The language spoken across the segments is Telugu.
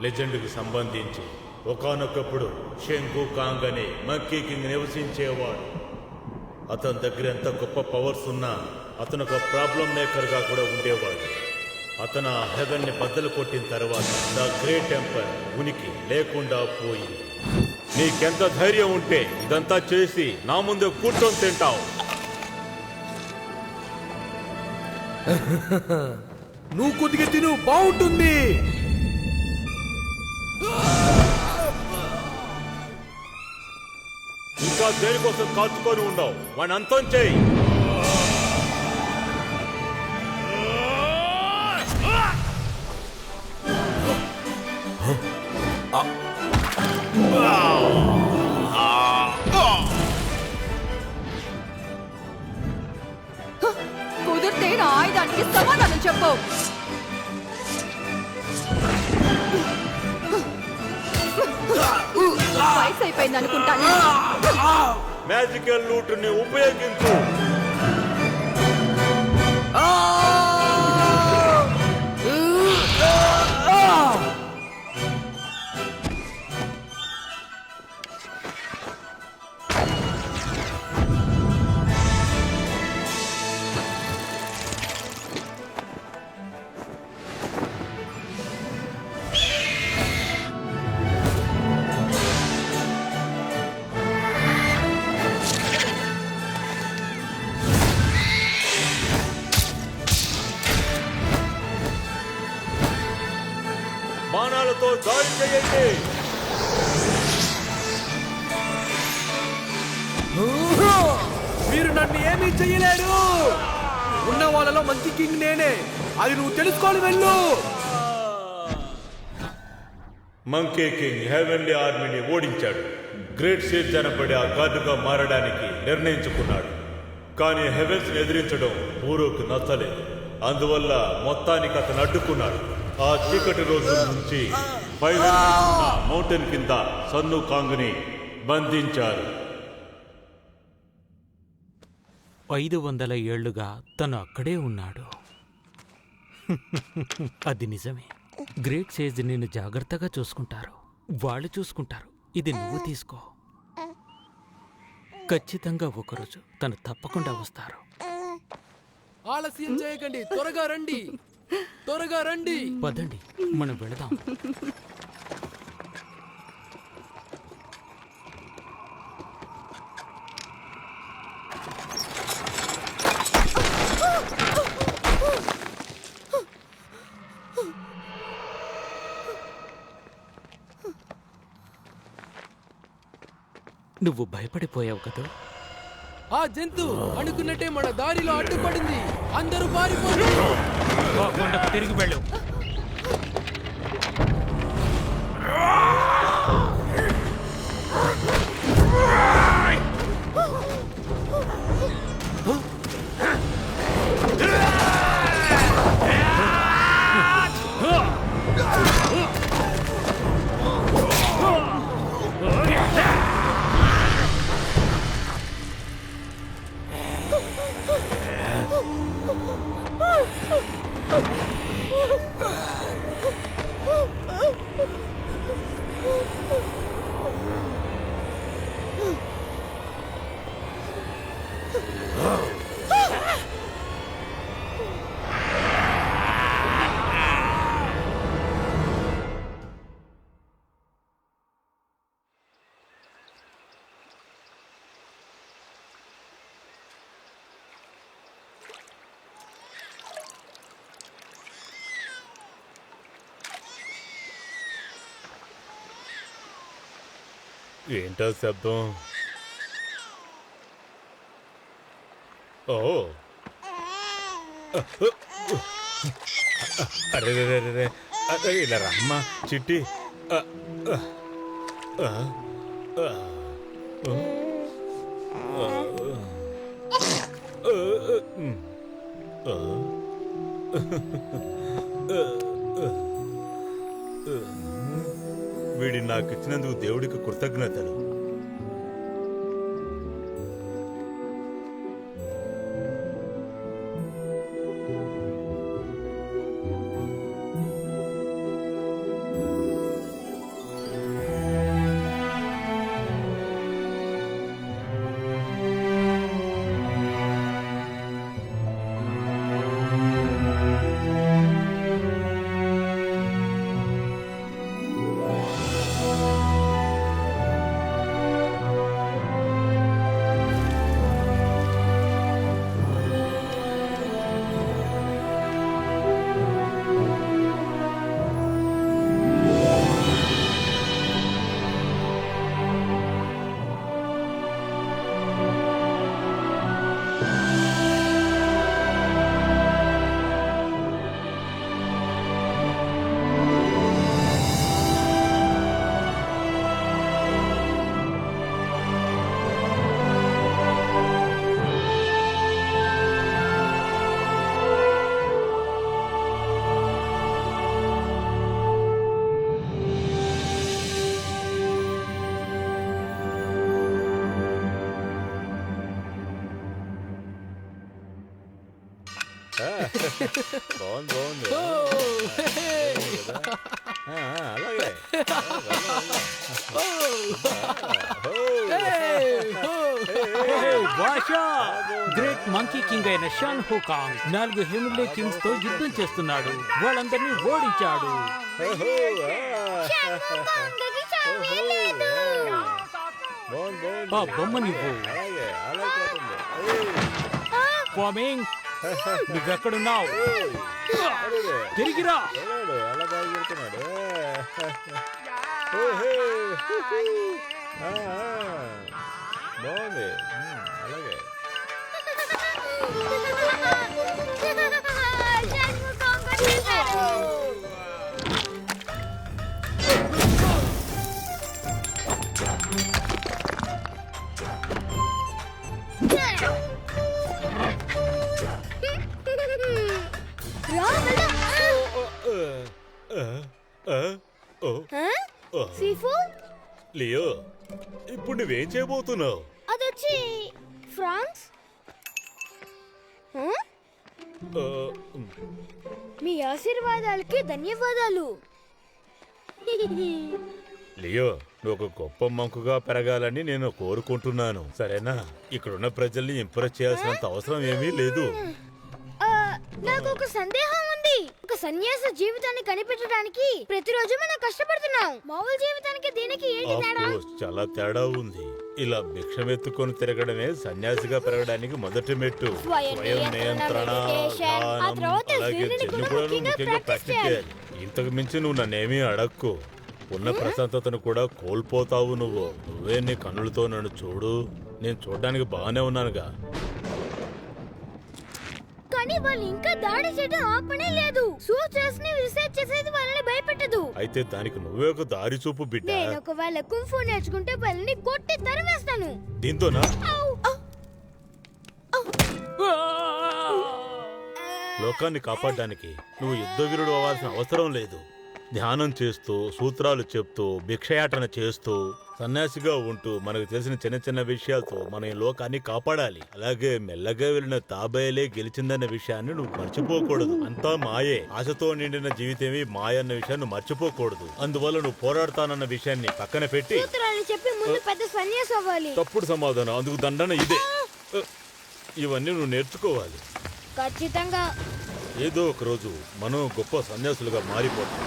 లెజెండ్కు సంబంధించి ఒకానొకప్పుడు షెంగు కాంగ్ అనే మంకీ కింగ్ నివసించేవాడు. అతని దగ్గర ఎంత గొప్ప పవర్స్ ఉన్నా అతను ఒక ప్రాబ్లం మేకర్గా కూడా ఉండేవాడు. అతను ఆ హెవెన్ని బద్దలు కొట్టిన తర్వాత ద గ్రేట్ టెంపర్ ఉనికి లేకుండా పోయింది. నీకెంత ధైర్యం ఉంటే ఇదంతా చేసి నా ముందు కూర్చొని తింటావు? నువ్వు కొద్దిగా తిను, బాగుంటుంది. ఇంకా దేనికోసం కాచుకొని ఉండవు? వాడిని అంతం చేయి. కుదిరితే నా ఆయుధానికి సమాధానం చెప్పు. వయసు అయిపోయింది అనుకుంటాను. మ్యాజికల్ లూట్ ని ఉపయోగించు. బాణాలతో దాడి చేయండి. మీరు నన్ను ఏమీ చెయ్యలేరు. ఉన్న వాళ్ళలో మంకీ కింగ్ నేనే, అది నువ్వు తెలుసుకోవాలి. వెళ్ళు. మంకీ కింగ్ హెవెన్లీ ఆర్మీని ఓడించాడు. గ్రేట్ సేజ్ అనబడే ఆ గార్డుగా మారడానికి నిర్ణయించుకున్నాడు. కానీ హెవెన్స్ ని ఎదిరించడం ఊరుకు నచ్చలేదు. అందువల్ల మొత్తానికి అతను అడ్డుకున్నాడు. ఆ చీకటి రోజు నుంచి మౌంటైన్ కింద సన్ను కాంగ్ ని బంధించారు. 500 ఏళ్లుగా తను అక్కడే ఉన్నాడు. అది నిజమే. గ్రేట్ సేజ్ నిన్ను జాగ్రత్తగా చూసుకుంటారు. వాళ్ళు చూసుకుంటారు. ఇది నువ్వు తీసుకో. ఖచ్చితంగా ఒకరోజు తను తప్పకుండా వస్తారు. ఆలస్యం చేయకండి, త్వరగా రండి, త్వరగా రండి. పదండి, మనం వెళదాం. నువ్వు భయపడిపోయావు కదా? ఆ జంతు అనుకున్నట్టే మన దారిలో అడ్డుపడింది. అందరూ పారిపోండి. తిరిగి వెళ్ళు. ఏంటో శబ్దం? ఓ అరే అరే ఇలా రమ్మా చిట్టి. వీడిని నాకు ఇచ్చినందుకు దేవుడికి కృతజ్ఞతలు. బాగుంది. అలాగే గ్రేట్ మంకీ కింగ్ అయిన షాన్ హుకాంగ్ 4 హెమిలీ కింగ్స్ తో యుద్ధం చేస్తున్నాడు. వాళ్ళందరినీ ఓడించాడు. ఆ బొమ్మ నువ్వు ఫామింగ్, నువ్వెక్కడున్నావు? తిరిగిరా. అలా బాగుతున్నాడు. బాగుంది. అలాగే లియో, ఇప్పుడు నువ్వేం చేయబోతున్నావు? అదొచ్చి ఫ్రాన్స్. మీ ఆశీర్వాదాలకి ధన్యవాదాలు. లియో, నువ్వు ఒక గొప్ప మంకుగా పెరగాలని నేను కోరుకుంటున్నాను, సరేనా? ఇక్కడున్న ప్రజల్ని ఇంప్రెస్ చేయాల్సినంత అవసరం ఏమీ లేదు. నాకు ఒక సందేహం ఉంది. ఒక సన్యాస జీవితాన్ని కనిపెట్టడానికి ప్రతిరోజు మనం కష్టపడుతున్నాం. మామూలు జీవితానికి దీనికి ఏంటి తేడా? చాలా తేడా ఉంది. ఇలా భిక్షమెత్తుకొని తిరగడమే సన్యాసిగా పెరగడానికి మొదటి మెట్టు. స్వయం నియంత్రణ, అలాగే చెల్లి కూడా ముఖ్యంగా ప్రాక్టీస్ చేయాలి. ఇంతకు మించి నువ్వు నన్నేమీ అడక్కు. ఉన్న ప్రశాంతతను కూడా కోల్పోతావు. నువ్వే నీ కన్నులతో నన్ను చూడు. నేను చూడడానికి బాగానే ఉన్నానుగా. కానీ వాళ్ళు ఇంకా దాడి చేయడం ఆపనే లేదు. సోల్జర్స్ ని రీసెర్చ్ చేసేది వాళ్ళని భయపెట్టదు. అయితే దానికి నువ్వే ఒక దారి చూపు బిడ్డ. నేను ఒకవేళ కుంఫు నేర్చుకుంటే వాళ్ళని కొట్టి తరిమేస్తాను. దీంతోనా? లోకాన్ని కాపాడడానికి నువ్వు యుద్ధవీరుడు అవ్వాల్సిన అవసరం లేదు. ధ్యానం చేస్తూ, సూత్రాలు చెప్తూ, భిక్షయాటన చేస్తూ, సన్యాసిగా ఉంటూ మనకు తెలిసిన చిన్న చిన్న విషయాలతో మనం ఈ లోకాన్ని కాపాడాలి. అలాగే మెల్లగా వెళ్ళిన తాబేలే గెలిచిందన్న విషయాన్ని నువ్వు మర్చిపోకూడదు. అంతా మాయే. ఆశతో నిండిన జీవితమే మాయ అన్న విషయాన్ని మర్చిపోకూడదు. అందువల్ల నువ్వు పోరాడతానన్న విషయాన్ని పక్కన పెట్టి చెప్పి ముందు పెద్ద సన్యాసి అవ్వాలి. తప్పుడు సమాధానం. అందుకు దండన ఇదే. ఇవన్నీ నువ్వు నేర్చుకోవాలి. ఖచ్చితంగా ఏదో ఒక రోజు మనం గొప్ప సన్యాసులుగా మారిపోతాం.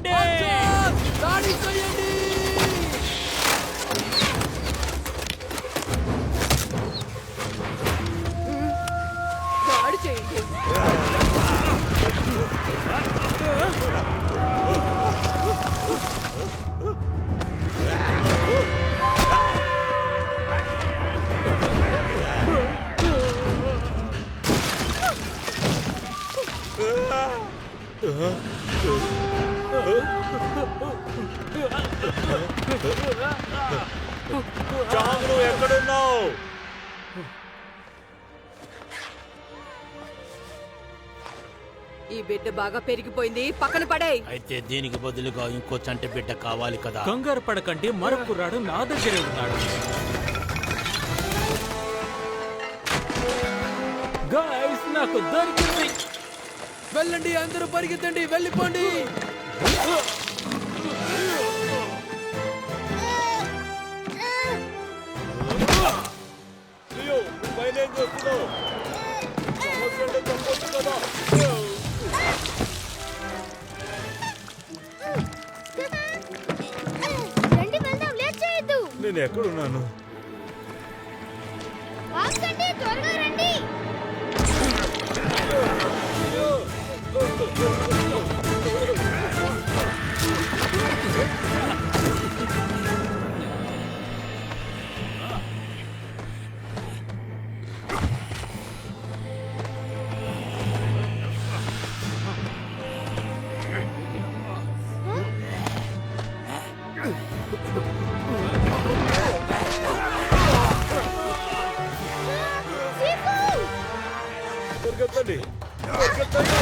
వెళ్ళండి. దాడి చేయండి. దాడి చేయండి. చాంగ్, నువ్వు ఎక్కడున్నావు? ఈ బిడ్డ బాగా పెరిగిపోయింది, పక్కన పడేయ్. అయితే దీనికి బదులుగా ఇంకో చంటి బిడ్డ కావాలి కదా. కంగారు పడకండి, మరో కుర్రాడు నా దగ్గరే ఉన్నాడు. గాయ్స్, నాకు దొరికింది. వెళ్ళండి, అందరూ పరిగెత్తండి, వెళ్ళిపోండి. లియో, నువ్వు పైన ఏం చేస్తున్నావు? సమస్య అంటే చెప్పొచ్చు కదా. రండి వెళ్దాం, లేట్ చేయొద్దు. నేను ఎక్కడున్నాను? ఆగండి, త్వరగా రండి. పరిగెత్తండి, పరిగెత్తండి.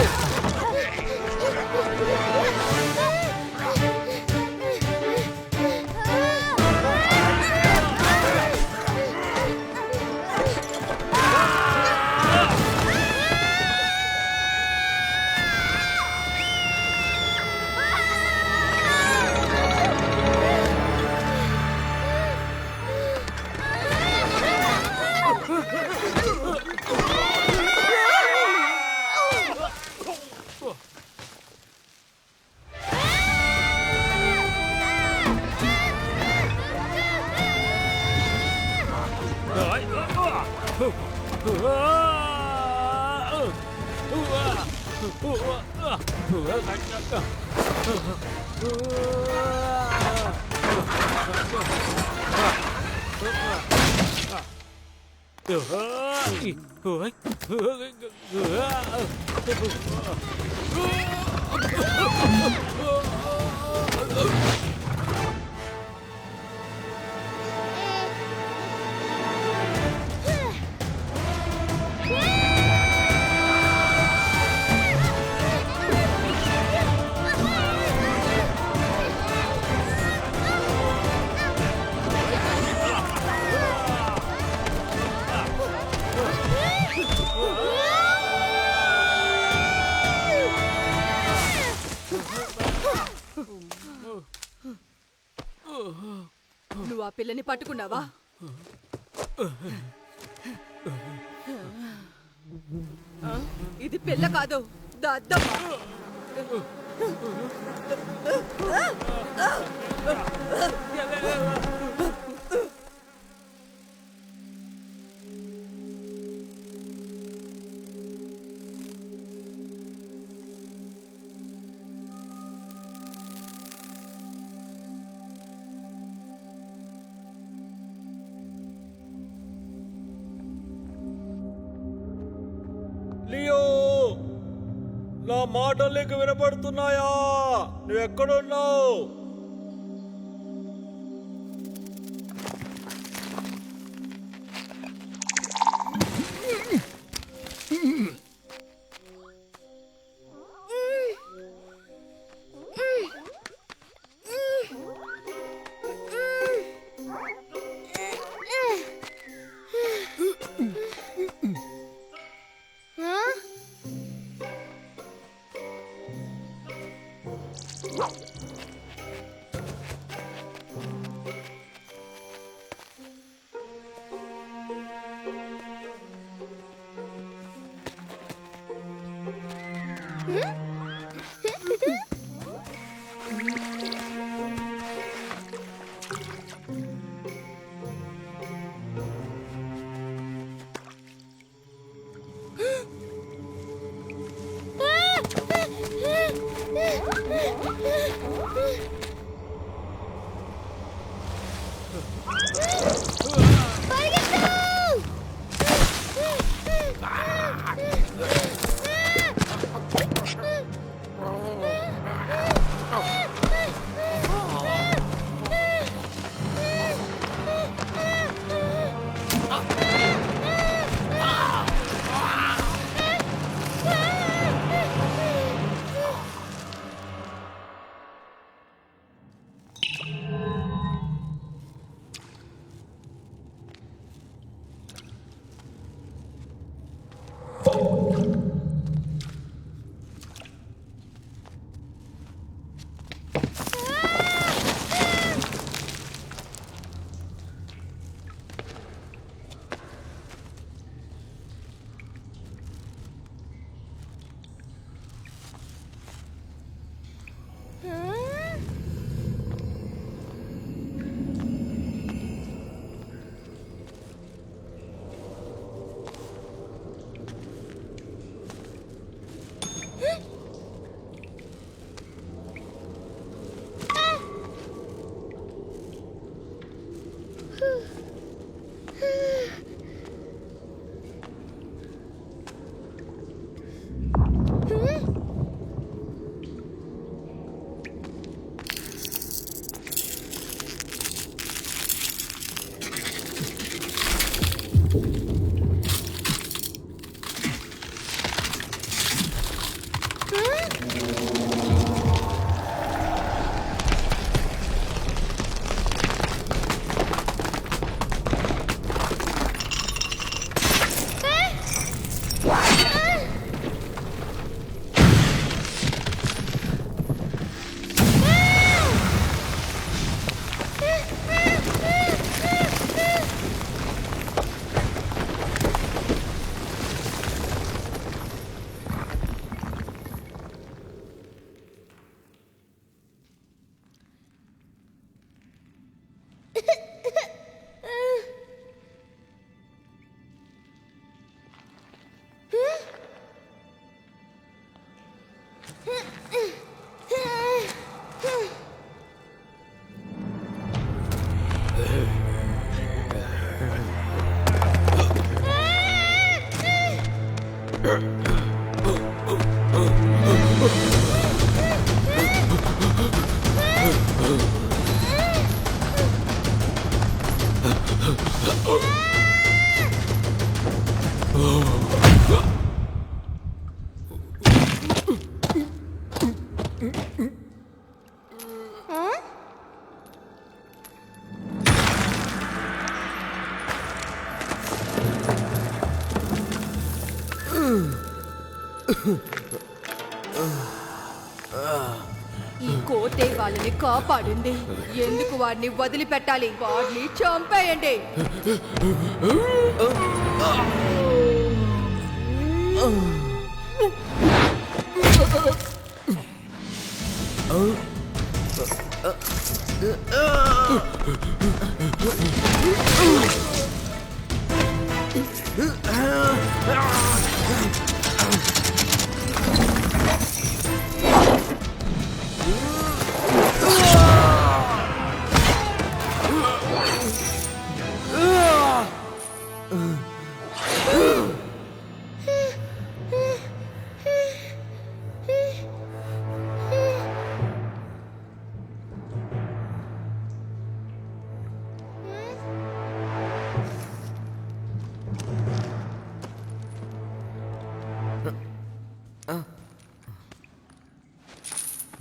నువ్వు ఆ పిల్లని పట్టుకున్నావా? ఇది పిల్ల కాదు, దద్దమ్మ. లియో, నా మాటలు నీకు వినపడుతున్నాయా? నువ్వు ఎక్కడున్నావు? ఈ కోతే వాళ్ళని కాపాడింది. ఎందుకు వాడిని వదిలిపెట్టాలి? వాడిని చంపేయండి.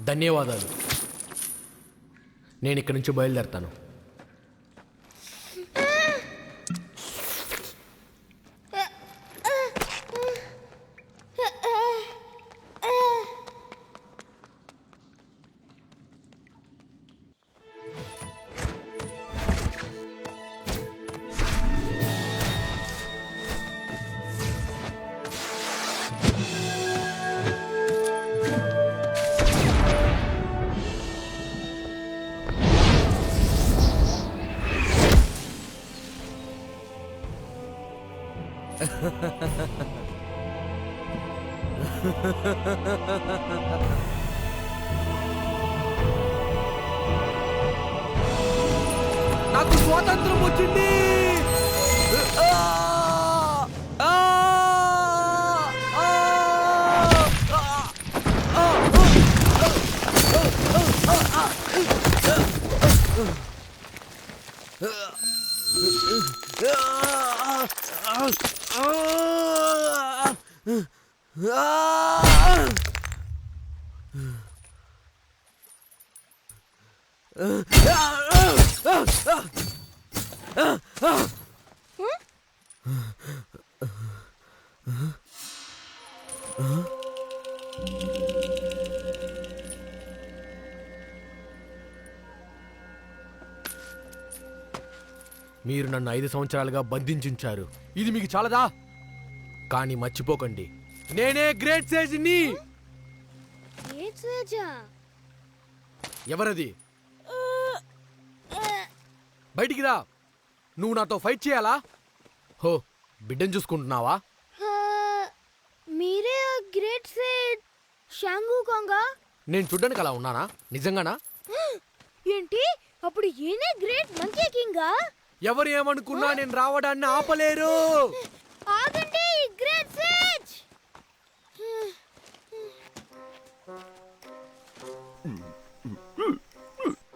ధన్యవాదాలు. నేను ఇక్కడి నుంచి బయలుదేరతాను. నా నాకు స్వాతంత్రం వచ్చింది. మీరు నన్ను 5 సంవత్సరాలుగా బంధించుంచారు. ఇది మీకు చాలదా? కానీ మర్చిపోకండి, నేనే గ్రేట్ సేజ్ని. ఎవరది? బయటికి రా. నువ్వు నాతో ఫైట్ చేయాలా? హో, బిడ్డను చూసుకుంటున్నావా? మీరే గ్రేట్ సేజ్ షాంగు కాంగా? నేను చూడ్డానికి అలా ఉన్నానా? నిజంగానా? ఏంటి? అప్పుడు ఈయనే గ్రేట్ మంకీ కింగా? ఎవరు ఏమనుకున్నా నేను రావడాన్ని ఆపలేరు. ఆగండి గ్రేట్ సేజ్.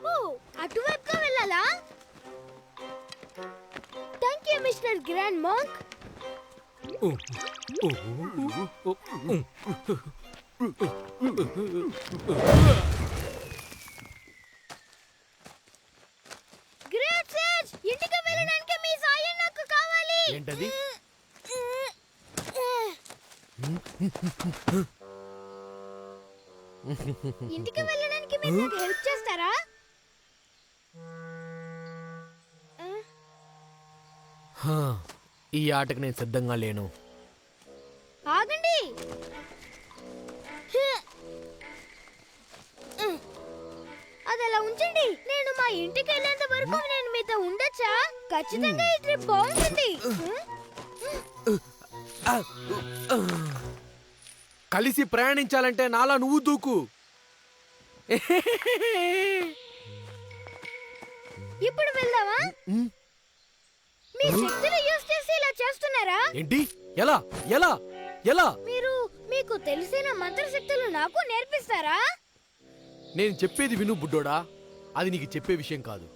ఓ, అటువైపుగా వెళ్ళాలా? Thank you mister grand monk. Great sage, ఇంటికి వెళ్ళడానికి మీ సాయం నాకు కావాలి. ఏంటది? ఇంటికి వెళ్ళడానికి మీరు నాకు హెల్ప్ చేస్తారా? ఈ ఆటకు నేను సిద్ధంగా లేను. ఆగండి. అది అలా ఉంచండి. నేను మా ఇంటికి వెళ్ళేంత వరకు నేను మీతో ఉండొచ్చా? ఖచ్చితంగా ఈ ట్రిప్ బాగుంటుంది. కలిసి ప్రయాణించాలంటే నాలా నువ్వు దూకు. ఇప్పుడు వెళ్దామా? మీ శక్తిని యూస్ చేసి ఇలా చేస్తున్నారా? ఏంటి? ఎలా ఎలా ఎలా? మీరు మీకు తెలిసిన మంత్రశక్తులు నాకు నేర్పిస్తారా? నేను చెప్పేది విను బుడ్డోడా, అది నీకు చెప్పే విషయం కాదు.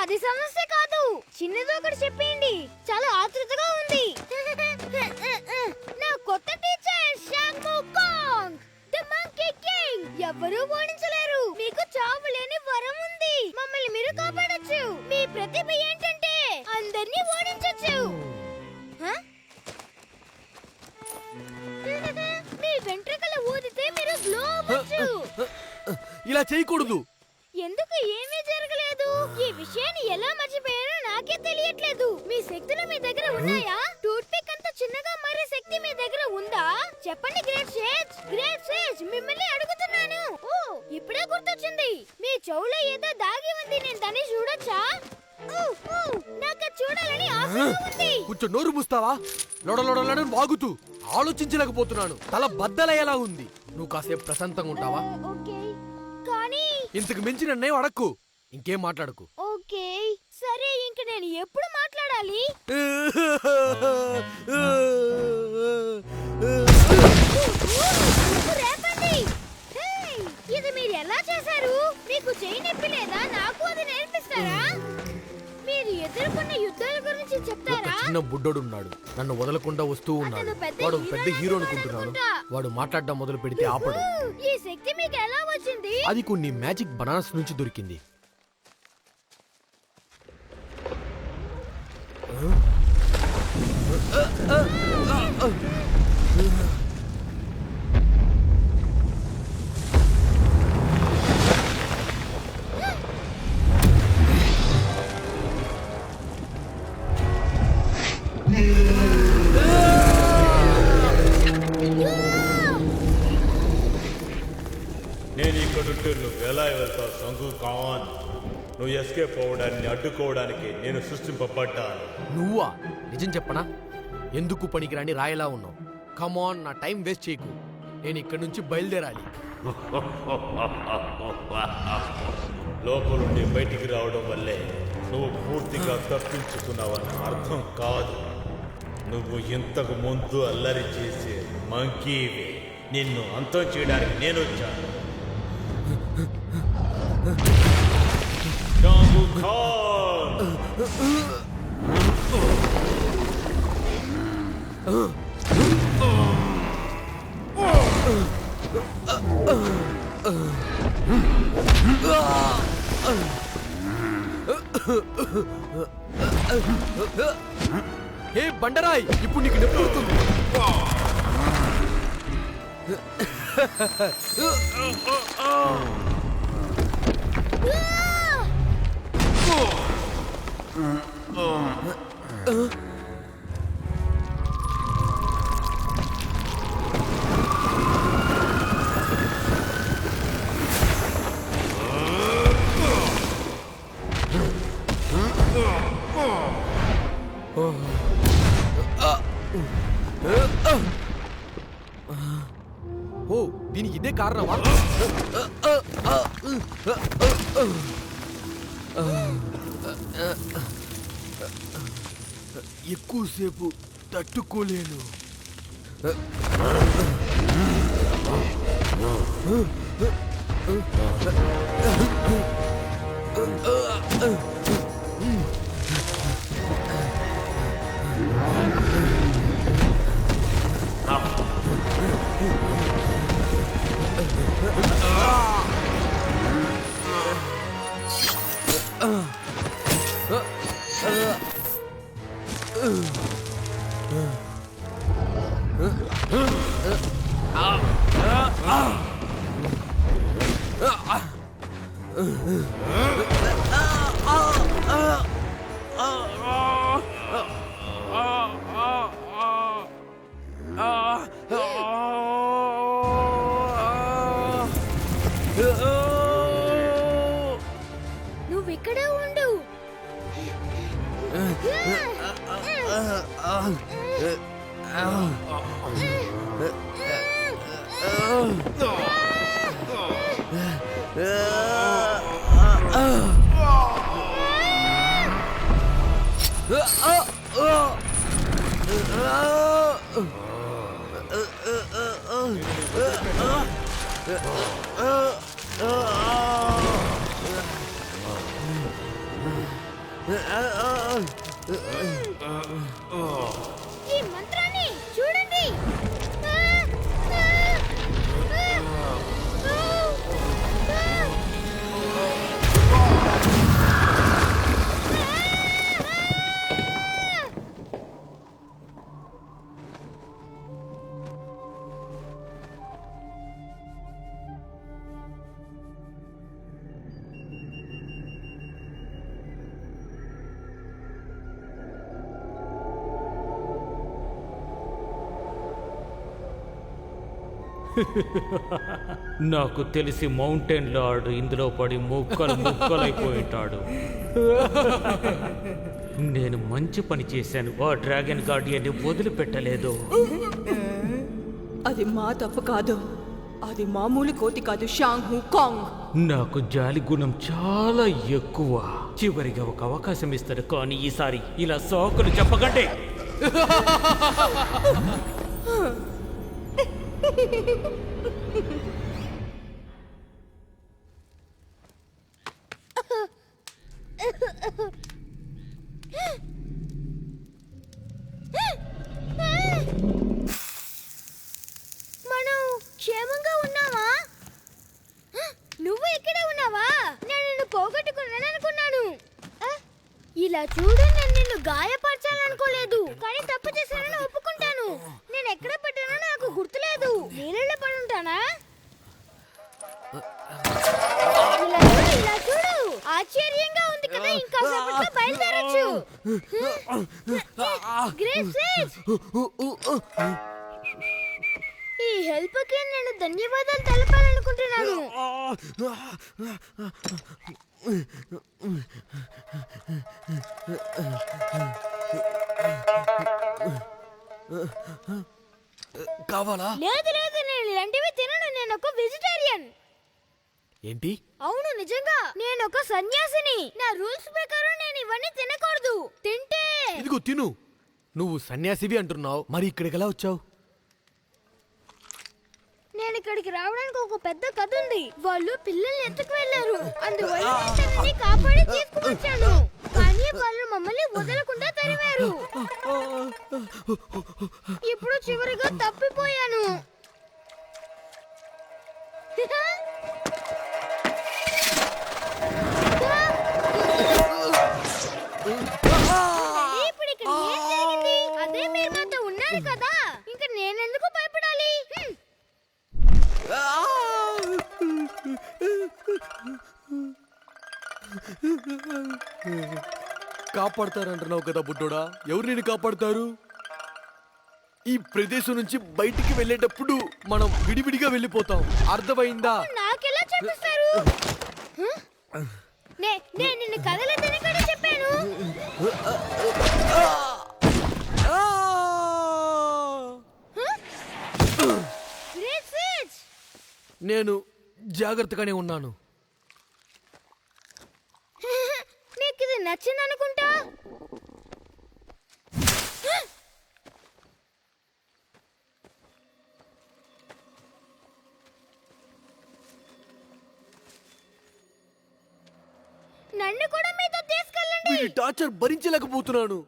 అది సమస్య కాదు, చిన్నదో ఒకటి చెప్పేయండి. చాలా ఆతృతగా ఉంది. నా కొత్త టీచర్ షాంగు కాంగ్, ది మంకీ కింగ్. ఎవరూ ఓడించలేరు. మీకు చావు లేని వరం ఉంది. మమ్మల్ని మీరు కాపాడొచ్చు. మీ ప్రతిభ ఏంటంటే అందరినీ ఓడించొచ్చు. మీ వెంట్రుకలు ఊదితే మీరు గ్లో అవ్వచ్చు. ఇలా చేయకూడదు. ఎందుకు ఏమీ జరగలేదు? ఈ విషయాన్ని ఎలా మర్చిపోయానో నాకే తెలియట్లేదు. మీ శక్తులు మీ దగ్గర ఉన్నాయా? టూత్ పిక్ అంత చిన్నగా మారే శక్తి మీ దగ్గర ఉందా? చెప్పండి గ్రేట్ సేజ్. గ్రేట్ సేజ్, మిమ్మల్ని అడుగుతున్నాను. ఓ, ఇప్పుడే గుర్తొచ్చింది. మీ చెవులో ఏదో దాగి ఉంది. నేను దాన్ని చూడొచ్చా? నాకు చూడాలని ఆశగా ఉంది. కొంచెం నోరు మూస్తావా? లొడలొడలని వాగుతూ ఆలోచించలేకపోతున్నాను. తల బద్దలయ్యేలా ఉంది. నువ్వు కాసేపు ప్రశాంతంగా ఉంటావా? ఓకే, కానీ ఇంతకు మించి నన్నేం అడక్కు. ఇంకేం మాట్లాడకు. ఓకే సరే, ఇంక నేను ఎప్పుడు మాట్లాడాలి? రేపండి. ఇది మీరు ఎలా చేశారు? మీకు చేయి నొప్పి లేదా? నాకు అది నేర్పిస్తారా? మీరు ఎదుర్కొన్న యుద్ధాల గురించి ఒక చెప్తారా? చిన్న బుడ్డోడు ఉన్నాడు, నన్ను వదలకుండా వస్తూ ఉన్నాడు. అతను పెద్ద వాడు హీరో పెద్ద హీరో అనుకున్నాను. అనుకుంటున్నాను. వాడు మాట్లాడడం మొదలు పెడితే ఆపడు. ఈ శక్తి మీకు ఎలా వచ్చింది? అది కొన్ని మ్యాజిక్ బనానాస్ నుంచి దొరికింది. నేను ఇక్కడుంటే నువ్వు ఎలా వెళ్తావు సంగు కాన్? నువ్వు ఎస్కేప్ అవ్వడాన్ని అడ్డుకోవడానికి నేను సృష్టింపబడ్డాను. నువ్వా? నిజం చెప్పనా? ఎందుకు పనికిరాని రాయలా ఉన్నావు. కమాన్, నా టైం వేస్ట్ చేయకు. నేను ఇక్కడి నుంచి బయలుదేరాలి. లోపలుండి బయటికి రావడం వల్లే నువ్వు పూర్తిగా తప్పించుకున్నావని అర్థం కాదు. నువ్వు ఇంతకు ముందు అల్లరి చేసే మంకీవి. నిన్ను అంతం చేయడానికి నేను వచ్చాను. షాంగు ఖాన్! హే బండరాయ్, ఇప్పుడు నీకు నొప్పి పుడుతుంది. ఓ, దీనికి ఇదే కారణమా? ఎక్కువసేపు తట్టుకోలేను. నువ్విక్కడే ఉండు. ఈ మంత్రాన్ని చూడండి. నాకు తెలిసి మౌంటైన్ లార్డ్ ఇందులో పడి ముక్కలైపోయింటాడు. నేను మంచి పని చేశాను. ఆ డ్రాగన్ గార్డియన్ని వదిలిపెట్టలేదు. అది మా తప్పు కాదు. అది మామూలు కోతి కాదు, షాంగు కాంగ్. నాకు జాలి గుణం చాలా ఎక్కువ. చివరిగా ఒక అవకాశం ఇస్తాడు, కానీ ఈసారి ఇలా సాకులు చెప్పకండి. మనం క్షేమంగా ఉన్నావా? నువ్వు ఇక్కడే ఉన్నావా? నేను నిన్ను పోగొట్టుకున్నాను అనుకున్నాను. ఇలా చూడు, నేను నిన్ను గాయపరచాలనుకోలేదు, కానీ తప్పు చేశానని ఒప్పుకుంటాను. నేను ఎక్కడ పెట్టానో నాకు గుర్తులేదు. నీళ్ళలో పడుంటానా? ఇలా చూడు, ఆశ్చర్యంగా ఉంది కదా. ఇంకా సేపట్లో బయలుదేరొచ్చు. ఈ హెల్ప్ కి నేను ధన్యవాదాలు తెలపాలనుకుంటున్నాను. కావాలా? లేదు లేదు, నేను ఇలాంటివి తినను. నేను ఒక వెజిటేరియన్. ఏంటి? అవును నిజంగా నేను ఒక సన్యాసిని. నా రూల్స్ ప్రకారం నేను ఇవన్నీ తినకూడదు. తింటే ఇదిగో తిను. నువ్వు సన్యాసివి అంటున్నావు, మరి ఇక్కడికి ఎలా వచ్చావు? నేను ఇక్కడికి రావడానికి ఒక పెద్ద కథ ఉంది. వాళ్ళు పిల్లల్ని ఎత్తుకు వెళ్లారు, అందువల్ల నేను తనని కాపాడి తీసుకువచ్చాను. కానీ వాళ్ళు మమ్మల్ని వదలకుండా తరిమారు. ఇప్పుడు చివరిగా తప్పిపోయాను. ఇప్పుడు ఇక్కడ ఏం జరిగింది? అదే మీరు మాతో ఉన్నారు కదా, ఇంకా నేనెందుకు భయపడాలి? కాపాడతారంటున్నావు కదా బుడ్డోడా, ఎవరు నేను కాపాడతారు? ఈ ప్రదేశం నుంచి బయటికి వెళ్ళేటప్పుడు మనం విడివిడిగా వెళ్ళిపోతాం, అర్థమైందా? నాకెలా చెప్పిస్తారు? నేను నిన్ను కదలదని కూడా చెప్పాను. Great Sage! నేను జాగ్రత్తగానే ఉన్నాను. నీకు ఇది నచ్చిందనుకుంటా. నన్ను కూడా మీతో తీసుకెళ్ళండి. వీడి టార్చర్ భరించలేకపోతున్నాను.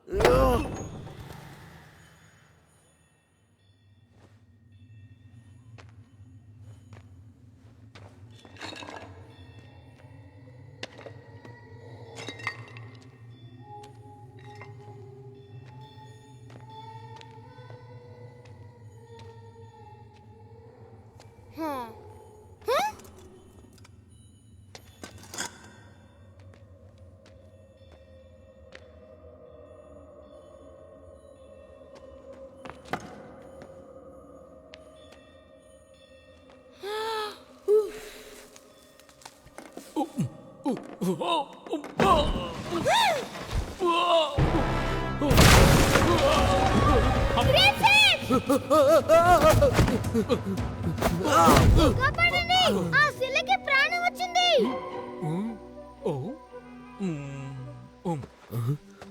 Great Sage! కాపాడండి, ఆ శిలకి ప్రాణం వచ్చింది.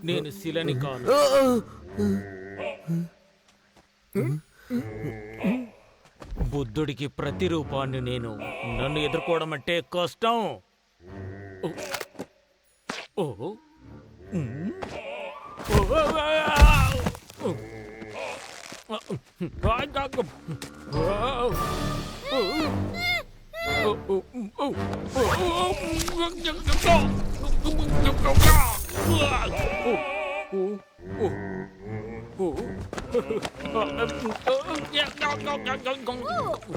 నేను శిలని కాను. బుద్ధుడికి ప్రతిరూపాన్ని నేను. నన్ను ఎదుర్కోవడం అంటే కష్టం.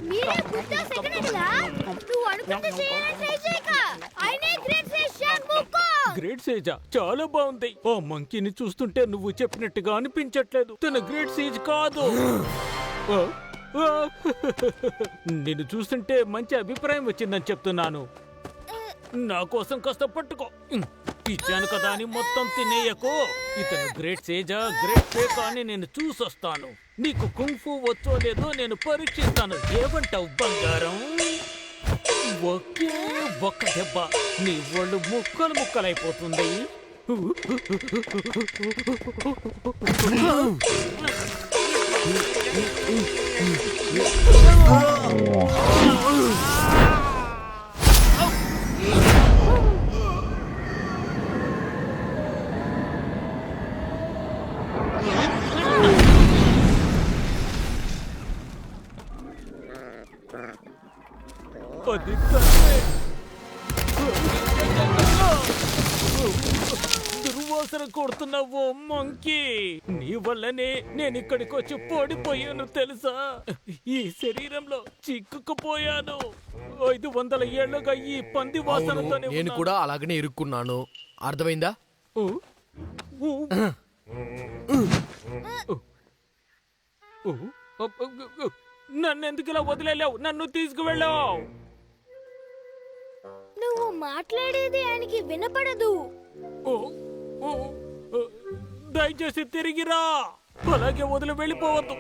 మీరే బుద్ధా సెకండ్లా? నువ్వు అనుకుంటే చేయాలని ట్రై చేయక. ఆయనే గ్రేట్ సేజ్ షాంగ్ బుకాంగ్. గ్రేట్ సేజా చాలా బాగుంది. ఆ మంకీని చూస్తుంటే నువ్వు చెప్పినట్టుగా అనిపించట్లేదు. తన గ్రేట్ సేజ్ కాదు. నిన్ను చూస్తుంటే మంచి అభిప్రాయం వచ్చిందని చెప్తున్నాను. నా కోసం కాస్త పట్టుకో. ఇచ్చాను కదా అని మొత్తం తినేయకు. ఇతను గ్రేట్ సేజా గ్రేట్ ఫేక్ అని నేను చూసొస్తాను. నీకు కుంఫు వచ్చో లేదో నేను పరీక్షిస్తాను. ఏమంటావు బంగారం? ఒకే ఒక్క దెబ్బ నీ ఒళ్ళు ముక్కలు ముక్కలైపోతుంది. అది దుర్వాసన కొడుతున్నావు మంకీ. నీ వల్లనే నేను ఇక్కడికి వచ్చి పడిపోయాను తెలుసా. ఈ శరీరంలో చిక్కుకుపోయాను. 500 ఏళ్లుగా ఈ పంది వాసనతోనే నేను కూడా అలాగనే ఇరుక్కున్నాను, అర్థమైందా? నన్ను ఎందుకు ఇలా వదిలేలేవు? నన్ను తీసుకువెళ్ళావు. నువ్వు మాట్లాడేది ఆయనకి వినపడదు. దయచేసి తిరిగిరా, అలాగే వదిలి వెళ్ళిపోవద్దు.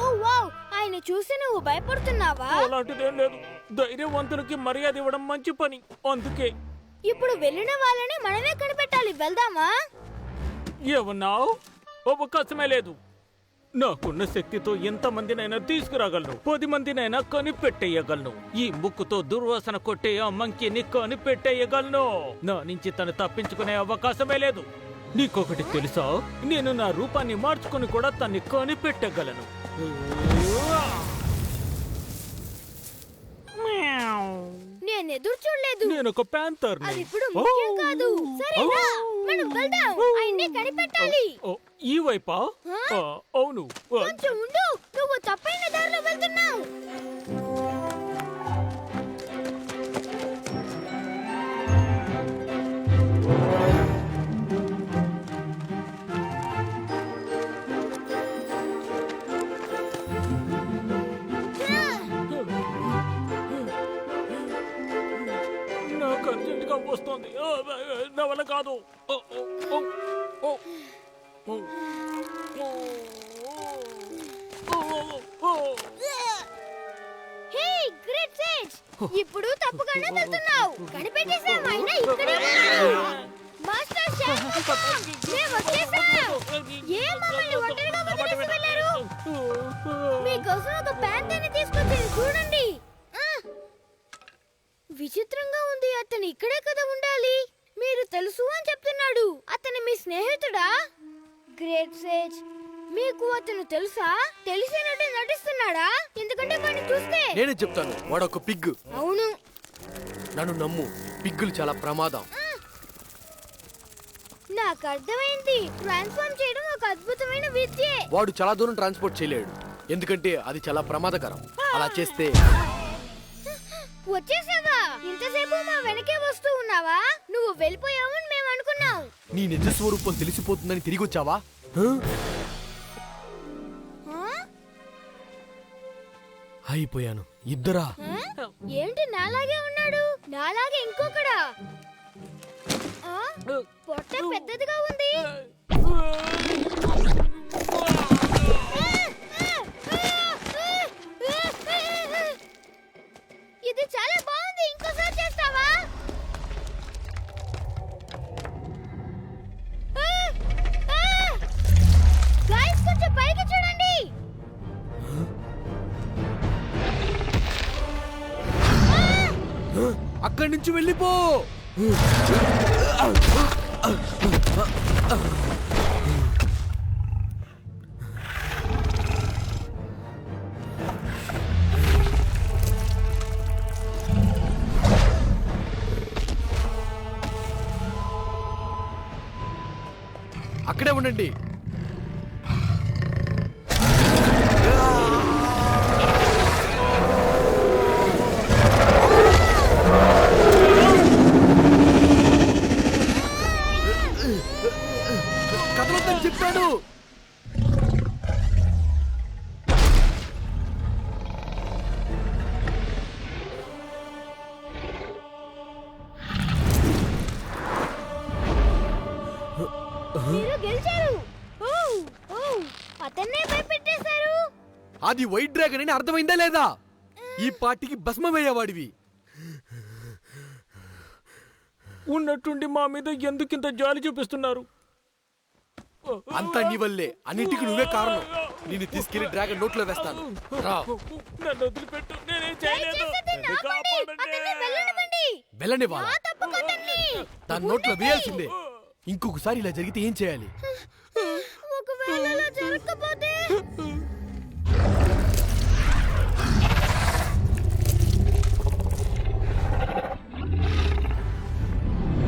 ఓ వావ్, ఆయన చూసి నువ్వు భయపడుతున్నావా? అలాంటిదేం లేదు. ధైర్యవంతులకి మర్యాద ఇవ్వడం మంచి పని. అందుకే ఇప్పుడు వెళ్ళిన వాళ్ళని మనమే కనిపెట్టాలి. వెళ్దామా? ఏమన్నావు? అవకాశమే లేదు. నాకున్న శక్తితో ఎంతమందినైనా తీసుకురాగలను, 10 మందినైనా కనిపెట్టేయగలను. ఈ ముక్కుతో దుర్వాసన కొట్టే ఆ మంకీని కనిపెట్టేయగలను. నా నుంచి తను తప్పించుకునే అవకాశమే లేదు. నీకొకటి తెలుసా? నేను నా రూపాన్ని మార్చుకుని కూడా తన్ని కనిపెట్టగలను. నేను ఎదురు చూడలేదు. నేను ఒక ప్యాంతర్ని. అది ఇప్పుడు ముఖ్యం కాదు. సరేనా, మనం వెళ్దాం. ఆయన్ని కనిపెట్టాలి. ఈ వైపా? అవును. కొంచెం ఉండు, నువ్వు తప్పైన దారిలో వెళ్తున్నావు. నాకు అర్జెంటుగా వస్తుంది. నా వల్ల కాదు. హే గ్రేట్ సేజ్, ఇప్పుడు తప్పుగానే వెళ్తున్నావు. కనిపెట్టేశాం, ఆయన ఇక్కడే ఉన్నాడు. మాస్టర్ షెఫ్, మేము వచ్చేసాం. ఏ మమ్మల్ని ఒంటరిగా వదిలేసి వెళ్ళారు? మీకోసం ఒక ప్యాంతర్ని తీసుకొచ్చాను, చూడండి. విచిత్రంగా ఉంది. అతను ఇక్కడే కదా ఉండాలి. మీరు తెలుసు అని చెప్తున్నాడు. అతను మీ స్నేహితుడా? గ్రేట్ సేజ్, మీకు అతను తెలుసా? తెలిసినట్టు నటిస్తున్నాడా? ఎందుకంటే వాడిని చూస్తే. నేనే చెప్తాను, వాడొక పిగ్. అవును, నన్ను నమ్ము, పిగ్గులు చాలా ప్రమాదం. నాకు అర్థమైంది. ట్రాన్స్ఫార్మ్ చేయడం ఒక అద్భుతమైన విద్యే. వాడు చాలా దూరం ట్రాన్స్పోర్ట్ చేయలేడు, ఎందుకంటే అది చాలా ప్రమాదకరం. అలా చేస్తే వచ్చేసావా? ఇంతసేపు మా వెనకే వస్తూ ఉన్నావా? నువ్వు వెళ్ళిపోయావని మేము అనుకున్నాం. నీ నిజ స్వరూపం తెలిసిపోతుందని తిరిగి వచ్చావా? అయిపోయాను. ఇద్దరా? ఏంటి నాలాగే ఉన్నాడు? నాలాగే ఇంకొకడా? పొట్ట పెద్దదిగా ఉంది. ఇది చాలా బాగుంది. ఇంకోసారి చేస్తావా? గాయ్స్, కొంచెం పైకి చూడండి. అక్కడి నుంచి వెళ్ళిపో. అక్కడే ఉండండి. కదలొద్దని చెప్పాడు. మీరు గెలిచారు. అతన్నే భయపెట్టేశారు. అది వైట్ డ్రాగన్ అని అర్థమైందా లేదా? ఈ పార్టీకి భస్మమయ్యేవాడివి. ఉన్నట్టుండి మా మీద ఎందుకింత జాలి చూపిస్తున్నారు? అంతా నీ వల్లే. అన్నిటికీ నువ్వే కారణం. నిన్ను తీసుకెళ్లి డ్రాగన్ నోట్లో వేస్తాను. రా. నన్ను వదిలిపెట్టు, నేనేం చేయలేదు. దయచేసి అతన్ని ఆపండి. అతన్ని వెళ్ళనివ్వండి. వెళ్ళనివ్వాలా? నా తప్పు కదండి. తన నోట్లో వేయాల్సిందే. ఇంకొకసారి ఇలా జరిగితే ఏం చేయాలి? ఒకవేళ అలా జరగకపోతే?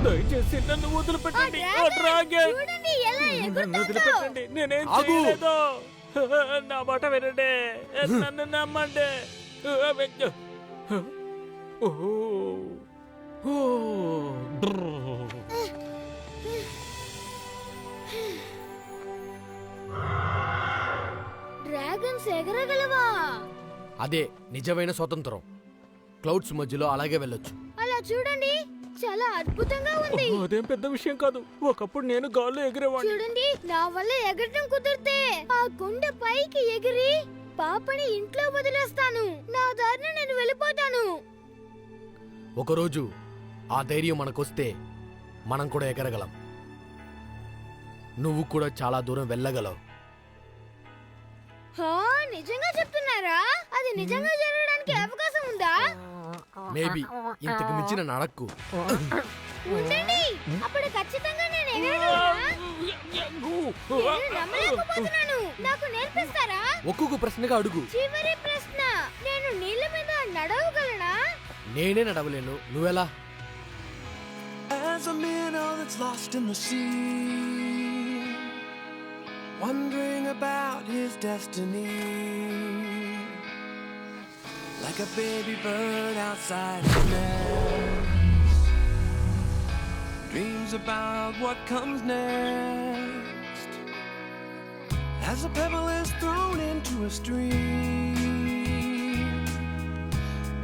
దయచేసి నన్ను వదిలిపెట్టండి. ఆ డ్రాగన్ చూడండి ఎలా నన్ను ఎగురుతుందో. వదిలిపెట్టండి, నేనేం ఆగు. చేయలేదు. నా మాట వినండి, నన్ను నమ్మండి. డ్రాగన్స్ ఎగరగలవా? అదే నిజమైన స్వతంత్రం. క్లౌడ్స్ మధ్యలో అలాగే వెళ్ళొచ్చు. అలా చూడండి, చాలా అద్భుతంగా ఉంది. అదేం పెద్ద విషయం కాదు. ఒకప్పుడు నేను గాల్లో ఎగిరేవాడిని. చూడండి, నా వల్ల ఎగరడం కుదిరితే ఆ కొండ పైకి ఎగిరి పాపని ఇంట్లో వదిలేస్తాను. నా దారిన నేను వెళ్ళిపోతాను. ఒకరోజు ఆ ధైర్యం మనకొస్తే మనం కూడా ఎగరగలం. నువ్వు కూడా చాలా దూరం వెళ్ళగలవు. హా, నిజంగా చెప్తున్నారా? అది నిజంగా జరగడానికి అవకాశం ఉందా? మేబీ ఇంతకు మించిన నడక్కు. ఉండండి, అప్పుడు ఖచ్చితంగా నేను ఎగరగలనా? నేను నమ్మలేకపోతున్నాను. నాకు నేర్పిస్తారా? ఒక్కొక్క ప్రశ్నగా అడుగు. చివరి ప్రశ్న, నేను నీళ్ళ మీద నడవగలనా? నేనే నడవలేను, నువ్వెలా? As a minnow that's lost in the sea, wondering about his destiny, like a baby bird outside his nest, dreams about what comes next. As a pebble is thrown into a stream,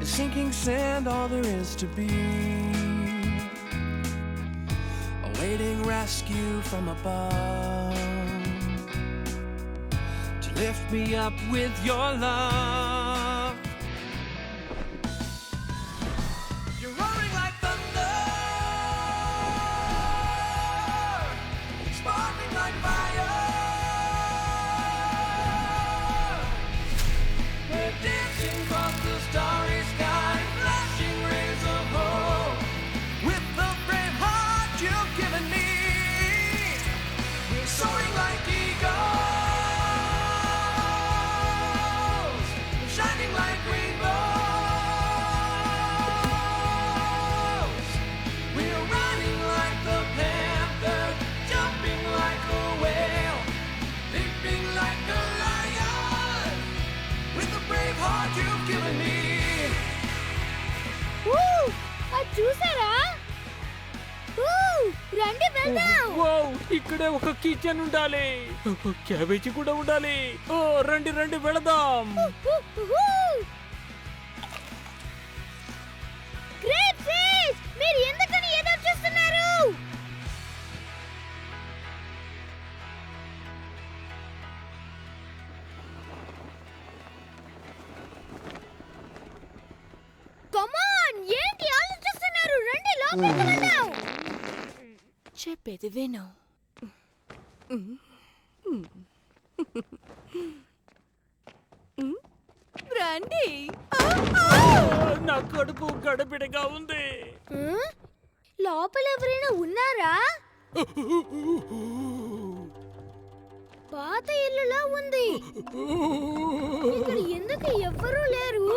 is sinking sand all there is to be, awaiting rescue from above, to lift me up with your love. You're roaring like thunder, sparkling like fire. We're dancing across the starry sky, flashing rays of hope, with the brave heart you've given me. We're soaring like eagles, shining like rainbows. We're running like the panther, jumping like a whale, leaping like a lion, with the brave heart you've given me. ఊ, అది చూసారా? ఊ, రండి వెళ్దాం. వావ్, ఇక్కడే ఒక కిచెన్ ఉండాలి, క్యాబేజీ కూడా ఉండాలి. ఓ రండి రండి వెళదాం. గ్రేట్ ఫిష్, మీరు ఎందుకని ఎదురు చూస్తున్నారు? కమాన్, ఏంటి ఆలోచిస్తున్నారు? రండి లోపలికి వెళ్దాం. చెప్పేది విను. రండి. నా కడుపు గడబిడగా ఉంది. లోపల ఎవరైనా ఉన్నారా? పాత ఇల్లులా ఉంది. ఇక్కడ ఎందుకు ఎవ్వరూ లేరు?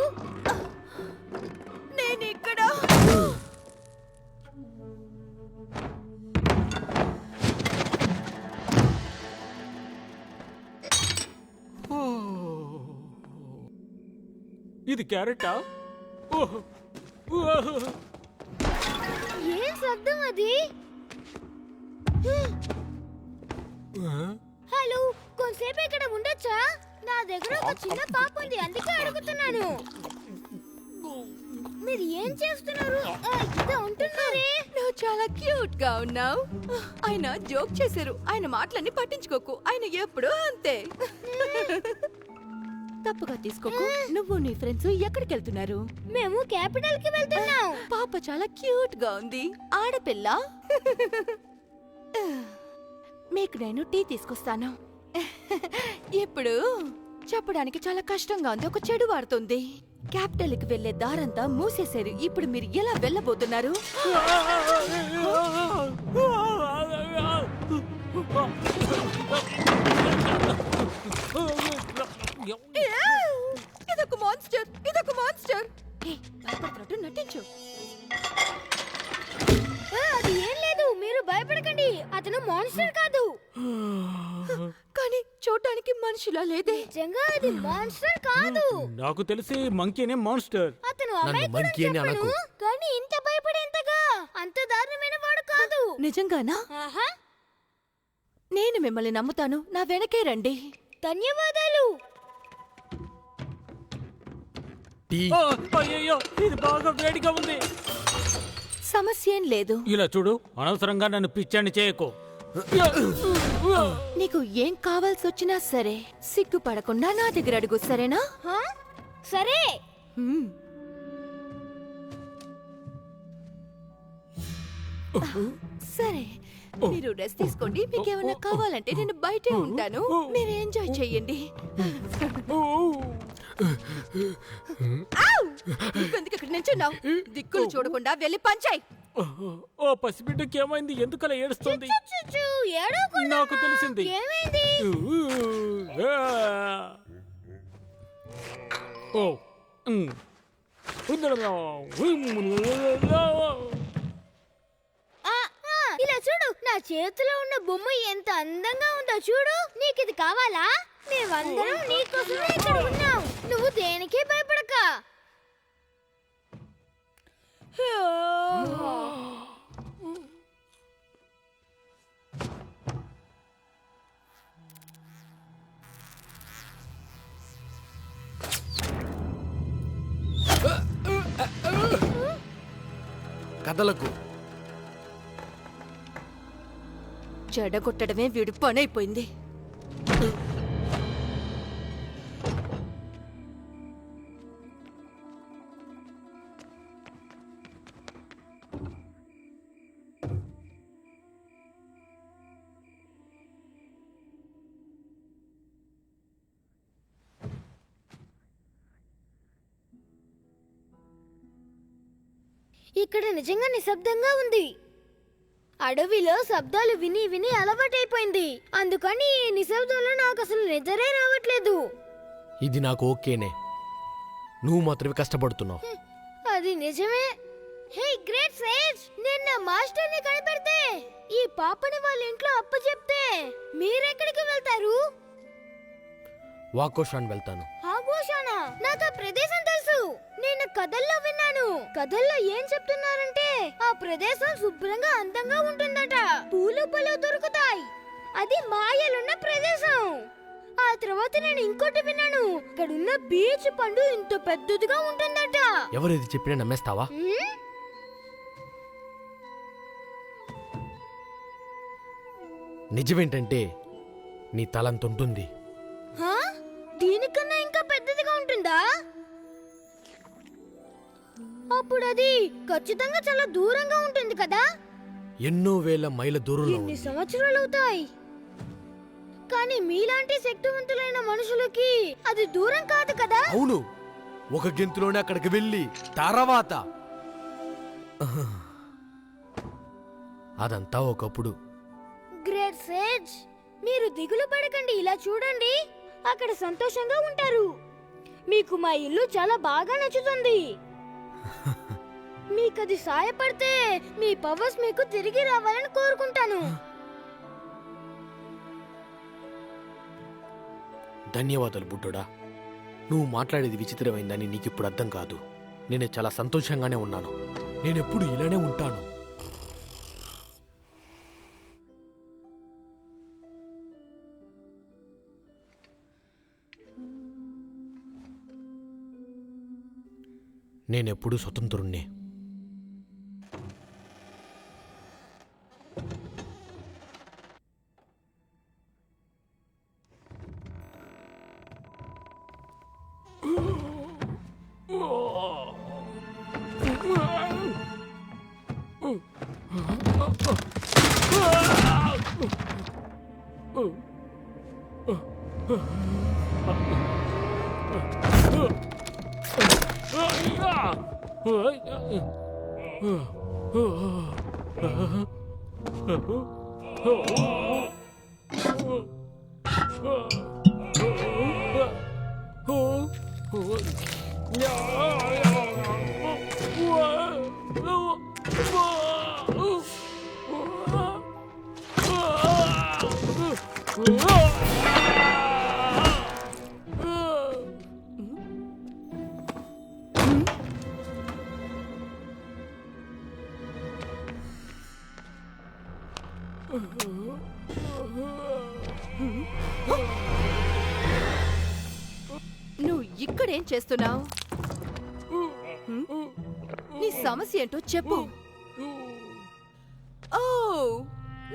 నేను ఇక్కడ. ఇది క్యారెటా? ఏం శబ్దం అది? హలో, కొంతసేపు ఇక్కడ ఉండొచ్చా? నా దగ్గర ఒక చిన్న పాప ఉంది, అందుకే అడుగుతున్నాను. మీరు ఏం చేస్తున్నారు? ఇదే ఉంటున్నారే. నువ్వు చాలా క్యూట్ గా ఉన్నావు. ఆయన జోక్ చేశారు. ఆయన మాటలన్నీ పట్టించుకోకు. ఆయన ఎప్పుడూ అంతే. తప్పుగా తీసుకోకు. నువ్వు నీ ఫ్రెండ్స్ ఎక్కడికి వెళ్తున్నారు? మేము క్యాపిటల్ కి వెళ్తున్నాం. పాప చాలా క్యూట్ గా ఉంది. ఆడపిల్ల. మీకు నేను టీ తీసుకొస్తాను. ఇప్పుడు చెప్పడానికి చాలా కష్టంగా ఉంది. ఒక చెడు వాడుతుంది. క్యాపిటల్ కి వెళ్లే దారంతా మూసేశారు. ఇప్పుడు మీరు ఎలా వెళ్ళబోతున్నారు? ఇదొక మాన్స్టర్. ఇదొక మాన్స్టర్. భయపడుతున్నట్టు నటించు. అది ఏం లేదు, మీరు భయపడకండి. అతను మాన్స్టర్ కాదు. కానీ చూడటానికి మనిషిలా లేదే. నిజంగా అది మాన్స్టర్ కాదు. నాకు తెలిసి మంకీనే మాన్స్టర్. అతను నన్ను అమాయకుడని monkey అని చెప్పను, అనకు. కానీ ఇంత భయపడేంతగా అంత దారుణమైన వాడు కాదు. నిజంగానా? ఆహా, నేను మిమ్మల్ని నమ్ముతాను. నా వెనకే రండి. ధన్యవాదాలు. టీ. అయ్యో, ఇది బాగా వేడిగా ఉంది. సమస్య ఏం లేదు. ఇలా చూడు, అనవసరంగా నన్ను పిచ్చాన్ని చేయకు. నీకు ఏం కావాల్సి వచ్చినా సరే సిగ్గుపడకుండా నా దగ్గర అడుగు, సరేనా? హా? సరే. హ్మ్. సరే, మీరు రెస్ట్ తీసుకోండి. మీకేమైనా కావాలంటే నేను బయటే ఉంటాను. మీరు ఎంజాయ్ చెయ్యండి. ఎందుకు ఇక్కడ నించున్నావు? దిక్కులు చూడకుండా వెళ్ళి పంచాయి. ఓ పసిబిడ్డకి ఏమైంది? ఎందుకలా ఏడుస్తుంది? చుచ్చు, ఏడవకుండా. నాకు తెలిసింది. ఏమైంది? ఓ ఇలా చూడు, నా చేతిలో ఉన్న బొమ్మ ఎంత అందంగా ఉందో చూడు. నీకు ఇది కావాలా? మేమందరం నీకోసమే ఇక్కడ ఉన్నాం. నువ్వు దేనికి భయపడక. కథలకు చెడగొట్టడమే వీడి పనైపోయింది. ఇక్కడ నిజంగా నిశ్శబ్దంగా ఉంది. అడవిలో శబ్దాలు విని విని అలవాటైపోయింది. అందుకని ఈ నిశ్శబ్దంలో నాకు అసలు నిద్రే రావట్లేదు. ఇది నాకు ఓకేనే, నువ్వు మాత్రమే కష్టపడుతున్నావు. అది నిజమే. హే గ్రేట్ సేజ్, నిన్న మాస్టర్ని కనిపెడితే ఈ పాపని వాళ్ళ ఇంట్లో అప్పచెప్తే మీరెక్కడికి వెళ్తారు? వాకోషాన్ వెళ్తాను. ఆగోషానా? నాకు ఆ ప్రదేశం తెలుసు. నేను కథల్లో విన్నాను. కథల్లో ఏం చెప్తున్నారంటే ఆ ప్రదేశం శుభ్రంగా అందంగా ఉంటుందట. పూలు పళ్ళు దొరుకుతాయి. అది మాయలున్న ప్రదేశం. ఆ తర్వాత నేను ఇంకోటి విన్నాను. ఇక్కడున్న బీచ్ పండు ఇంత పెద్దదిగా ఉంటుందట. ఎవరేది చెప్పినా నమ్మేస్తావా? హ్మ్? నిజమేంటంటే నీ తలంత ఉంటుంది. హా? దీనికన్నా ఇంకా పెద్దదిగా ఉంటుందా? అప్పుడు అది ఖచ్చితంగా చాలా దూరంగా ఉంటుంది కదా. ఎన్నో వేల మైళ్ళ దూరంలో ఎన్ని ఉంది. సంవత్సరాలు అవుతాయి. కానీ మీలాంటి శక్తివంతులైన మనుషులకి అది దూరం కాదు కదా. అవును, ఒక గెంతులోనే అక్కడికి వెళ్ళి తర్వాత అదంతా ఒకప్పుడు. గ్రేట్ సేజ్, మీరు దిగులు పడకండి. ఇలా చూడండి, అక్కడ సంతోషంగా ఉంటారు. మీకు మా ఇల్లు చాలా బాగా నచ్చుతుంది. మీకది సాయపడితే మీ పవర్స్ మీకు తిరిగి రావాలని కోరుకుంటాను. ధన్యవాదాలు బుడ్డోడా. నువ్వు మాట్లాడేది విచిత్రమైందని నీకిప్పుడు అర్థం కాదు. నేను చాలా సంతోషంగానే ఉన్నాను. నేనెప్పుడు ఇలానే ఉంటాను. నేనెప్పుడు స్వతంత్రుణ్ణే. నువ్వు ఇక్కడేం చేస్తున్నావు? నీ సమస్య ఏంటో చెప్పు. ఓ,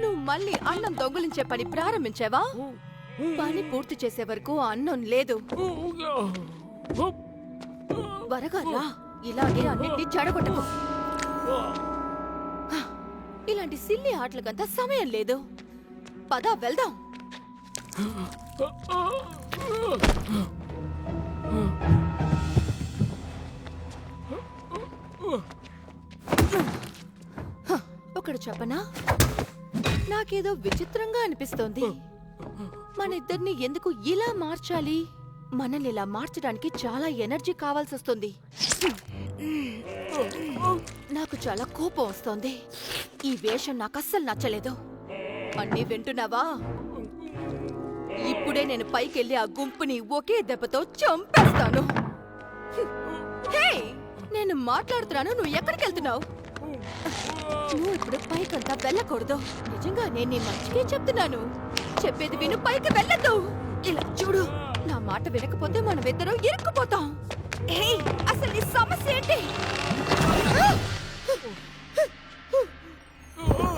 నువ్వు మళ్ళీ అన్నం దొంగిలించే పని ప్రారంభించావా? పని పూర్తి చేసే వరకు అన్నం లేదు. త్వరగా రా, ఇలాగే అన్నిటినీ చెడగొట్టకు. ఇలాంటి సిల్లి ఆటలకంతా సమయం లేదు. పద వెళ్దాం. ఒకడు చెప్పనా, నాకేదో విచిత్రంగా అనిపిస్తోంది. మన ఇద్దరిని ఎందుకు ఇలా మార్చాలి? మనల్ని ఇలా మార్చడానికి చాలా ఎనర్జీ కావాల్సి వస్తుంది. నాకు చాలా కోపం వస్తోంది. ఈ వేషం నాకు అస్సలు నచ్చలేదు. అన్నీ వింటున్నావా? ఇప్పుడే నేను పైకెళ్ళి ఆ గుంపుని ఒకే దెబ్బతో చంపేస్తాను. హే, నేను మాట్లాడుతున్నాను, నువ్వు ఎక్కడికి వెళ్తున్నావు? నువ్వు ఇప్పుడు పైకంతా వెళ్ళకూడదు. నిజంగా నేను నీ మంచిగా చెప్తున్నాను. చెప్పేది విను, పైకి వెళ్ళద్దు. ఇలా చూడు, నా మాట వినకపోతే మనమిద్దరం ఇరుక్కుపోతాం. హే, అసలు నీ సమస్య ఏంటి?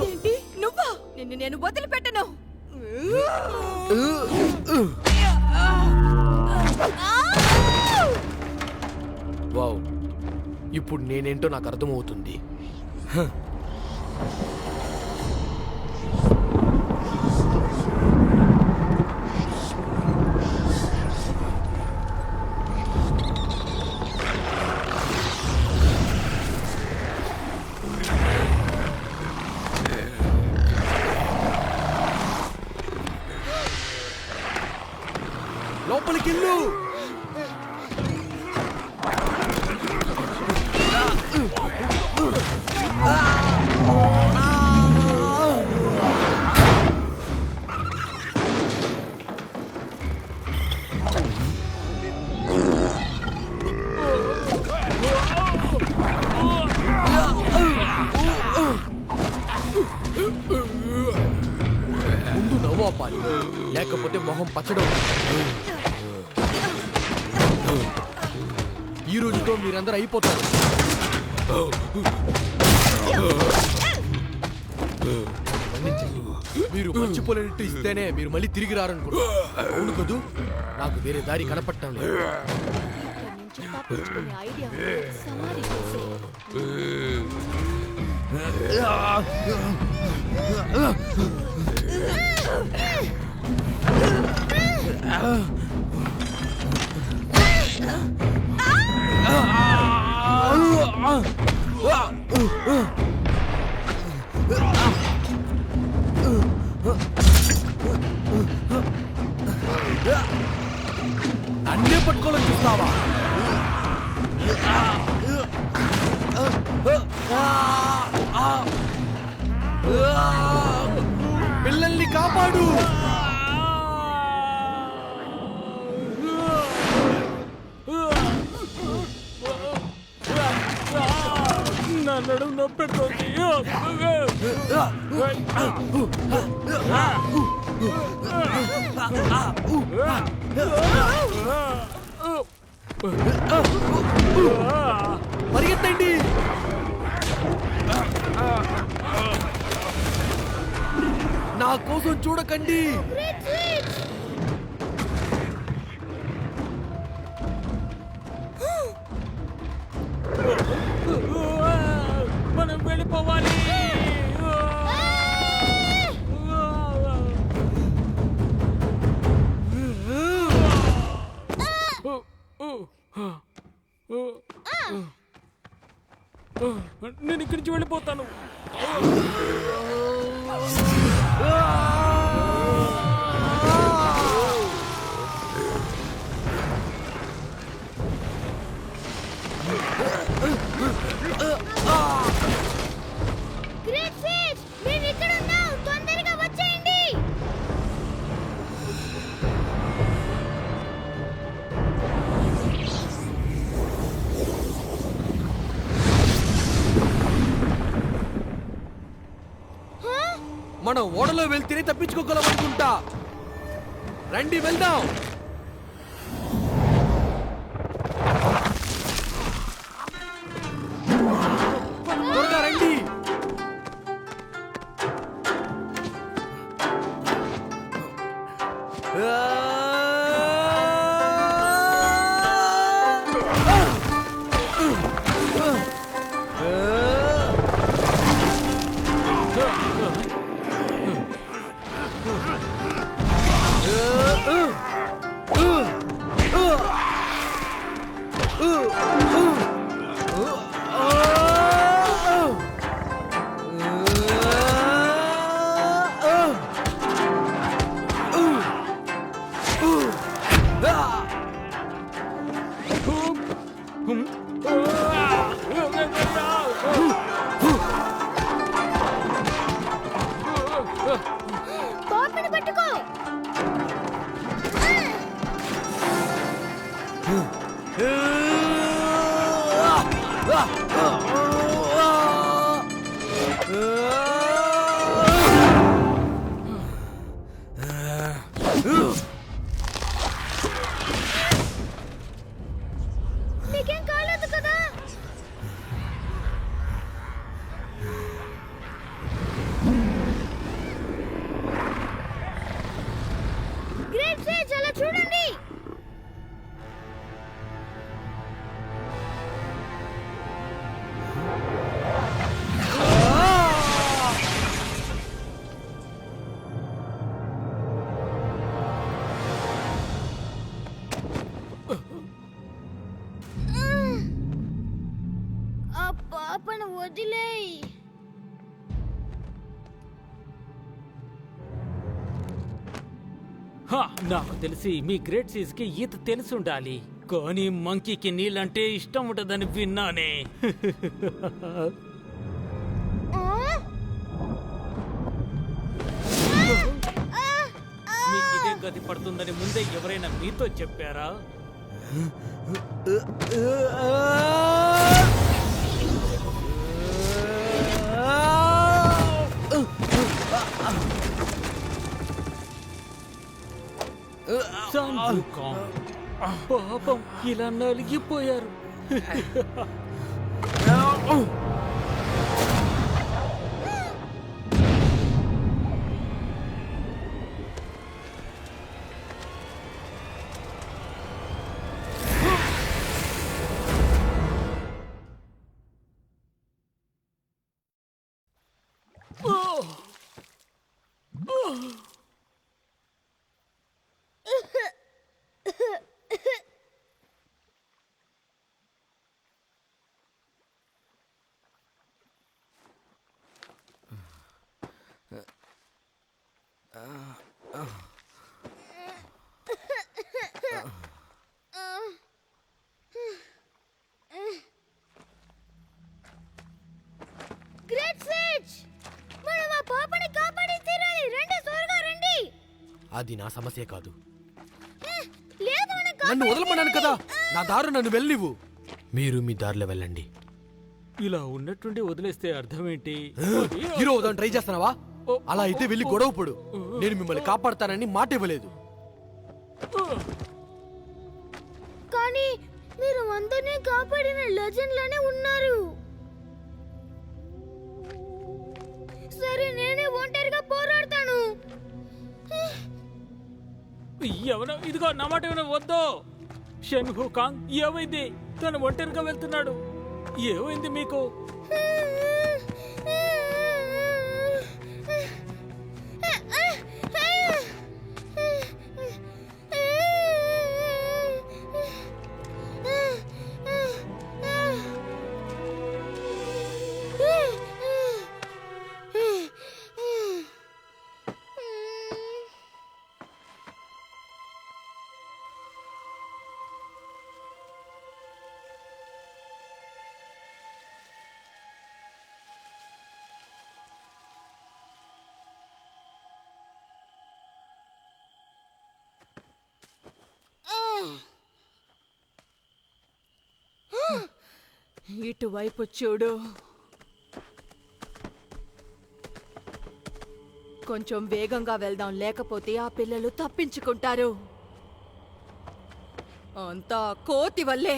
ఏంటి నువ్వా? నిన్ను నేను వదిలిపెట్టను. వావ్, ఇప్పుడు నేనేంటో నాకు అర్థమవుతుంది. లోపలికి వెళ్ళు. ముందు నవ్వు ఆపాలి, లేకపోతే మొహం పచ్చడం. ఈ రోజుతో మీరందరూ అయిపోతారు. మీరు మర్చిపోలేనట్టు ఇస్తేనే మీరు మళ్ళీ తిరిగి రారనుకుంటున్నారు. అవును కదూ? నాకు వేరే దారి కనపడటం లేదు. ఇక్కడి నుంచి తప్పించుకునే ఐడియా ఉంది. సమాధి చేసే. అన్నే పట్టుకోవాలని చూస్తావా? పిల్లల్ని కాపాడు. నా నడుము నొప్పి పెడుతోంది. పరిగెత్తండి. నా కోసం చూడకండి. మనం వెళ్ళిపోవాలి. నేను ఇక్కడి నుంచి వెళ్ళిపోతాను. గ్రేట్ ఫిష్, మేము ఇక్కడ ఉన్నాం. తొందరగా వచ్చేయండి. మనం ఓడలో వెళ్తేనే తప్పించుకోగలం అనుకుంటా. రండి వెళ్దాం. త్వరగా రండి. పాపని పట్టుకో. నీకేం కాలేదు కదా? గ్రేట్ సేజ్, అలా చూడండి. ఆ పాపను వదిలేయ్. హా, నాకు తెలిసి మీ గ్రేట్ సీజ్ కి ఈత తెలిసి ఉండాలి, కానీ మంకీకి నీళ్ళంటే ఇష్టం ఉంటదని విన్నానే. మీకు ఇదే గతి పడుతుందని ముందే ఎవరైనా మీతో చెప్పారా? పాపం ఇలా నలిగిపోయారు. గ్రేట్ సేజ్, మనం ఆ పాపని కాపాడి తీరాలి. రండి, త్వరగా రండి. అది నా సమస్య కాదు. లేదు, నన్ను వదలమన్నాను కదా, నా దారు నన్ను వెళ్ళివు. మీరు మీ దారిలో వెళ్ళండి. ఇలా ఉన్నట్టుండి వదిలేస్తే అర్థమేంటి? హీరో అవుదాం ట్రై చేస్తున్నావా? అలా అయితే వెళ్ళి గొడవ పడు. నేను మిమ్మల్ని కాపాడతానని మాట ఇవ్వలేదు. కానీ మీరు అందరినీ కాపాడిన లెజెండ్ లానే ఉన్నారు. సరే, నేనే ఒంటరిగా పోరాడతాను. ఎవరో ఇదిగో నా మాట ఏమైనా వద్దు. షెన్హు కాంగ్ ఏమైంది? తను ఒంటరిగా వెళ్తున్నాడు. ఏమైంది మీకు? ఇటువైపు చూడు. కొంచెం వేగంగా వెళ్దాం, లేకపోతే ఆ పిల్లలు తప్పించుకుంటారు. అంతా కోతి వల్లే.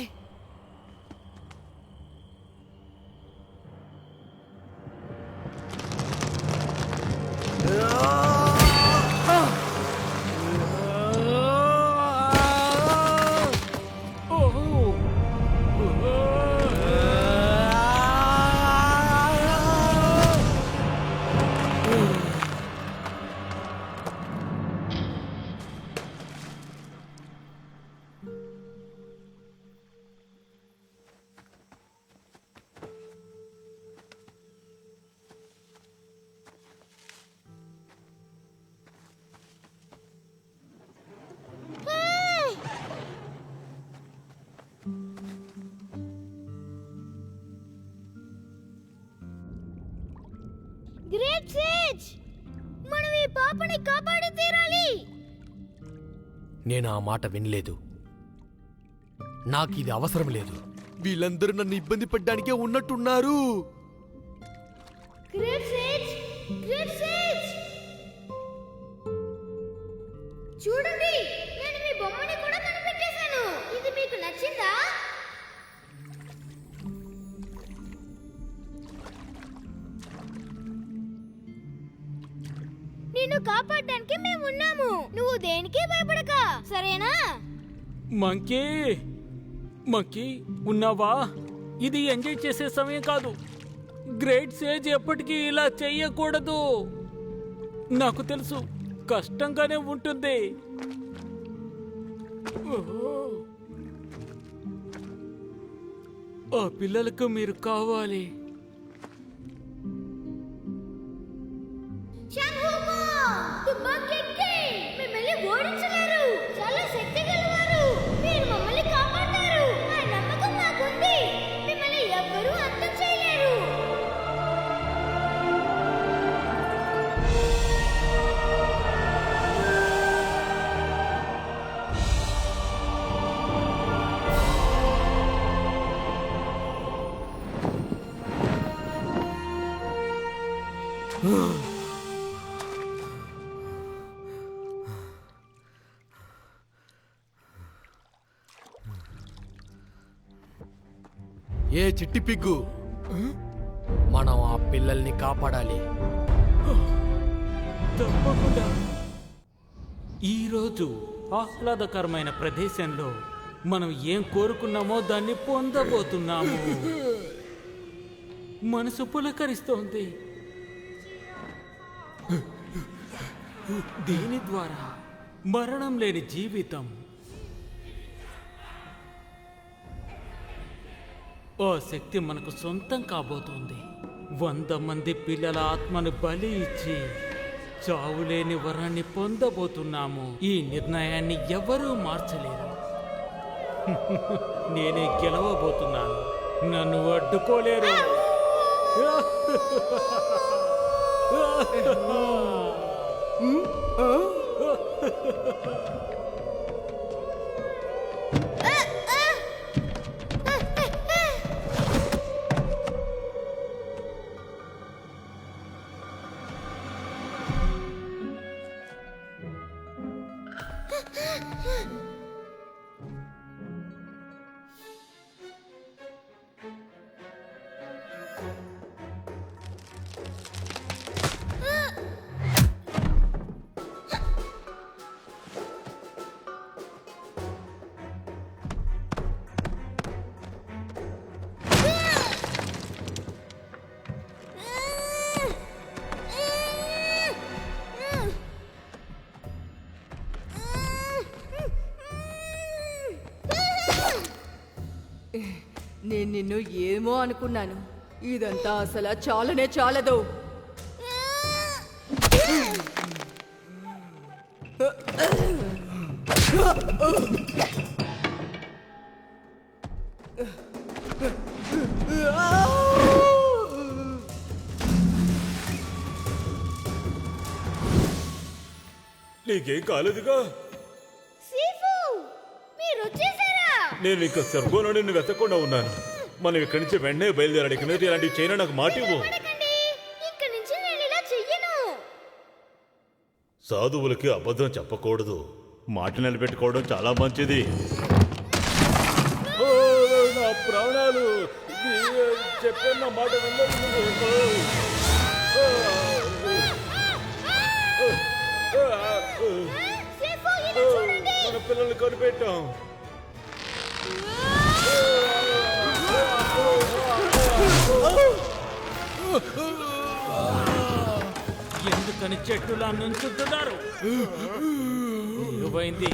గ్రేట్ సేజ్, మనం ఈ పాపని కాపాడి తీరాలి. నేను ఆ మాట వినలేదు. నాకు ఇది అవసరం లేదు. వీళ్ళందరూ నన్ను ఇబ్బంది పెట్టడానికే ఉన్నట్టున్నారు. గ్రేట్ సేజ్, గ్రేట్ సేజ్, చూడండి, నేను మీ బొమ్మని కూడా కనిపెట్టేశాను. ఇది మీకు నచ్చిందా? నిన్ను కాపాడడానికి మేము ఉన్నాము. నువ్వు దేనికి భయపడక, సరేనా? మంకీ మంకీ ఉన్నావా? ఇది ఎంజాయ్ చేసే సమయం కాదు. గ్రేట్ సేజ్ ఎప్పటికీ ఇలా చెయ్యకూడదు. నాకు తెలుసు, కష్టంగానే ఉంటుంది. ఓహో. ఆ పిల్లలకు మీరు కావాలి. మిమ్మల్ని ఓడించలేరు. చాలా శక్తి గలవారు. మీరు మమ్మల్ని కాపాడతారు. ఆ నమ్మకం మాకుంది. మిమ్మల్ని ఎవ్వరూ అంతం చేయలేరు. ఏ చిట్టి పిగ్గు, మనం ఆ పిల్లల్ని కాపాడాలి. తప్పకుండా. ఈరోజు ఆహ్లాదకరమైన ప్రదేశంలో మనం ఏం కోరుకున్నామో దాన్ని పొందబోతున్నాము. మనసు పులకరిస్తోంది. దీని ద్వారా మరణం లేని జీవితం, ఓ శక్తి మనకు సొంతం కాబోతోంది. 100 మంది పిల్లల ఆత్మను బలి ఇచ్చి చావులేని వరాన్ని పొందబోతున్నాము. ఈ నిర్ణయాన్ని ఎవరూ మార్చలేరు. నేనే గెలవబోతున్నాను. నన్ను అడ్డుకోలేరు. నేను నిన్ను ఏమో అనుకున్నాను. ఇదంతా అసలు చాలనే చాలదు. నీకేం కాలేదుగా? సీఫు, మీరు వచ్చేసారా? నేను ఇక స్వర్గంలో నిన్ను వెతకుండా ఉన్నాను. మనం ఇక్కడి నుంచి వెంటనే బయలుదేరాడు. ఇక మీద ఇలాంటివి చేయను. నాకు మాట ఇవ్వు. పడకండి. ఇక్కడి నుంచి నేను ఇలా చెయ్యను. సాధువులకి అబద్ధం చెప్పకూడదు. మాట నిలబెట్టుకోవడం చాలా మంచిది. ఓ, నా ప్రాణాలు చెప్పిన మాట సీఫు, ఇలా చూడండి. మన పిల్లల్ని కనిపెట్టాం. ఎందుకని చెట్టులా నుంచుంటున్నారు? ఏమైంది?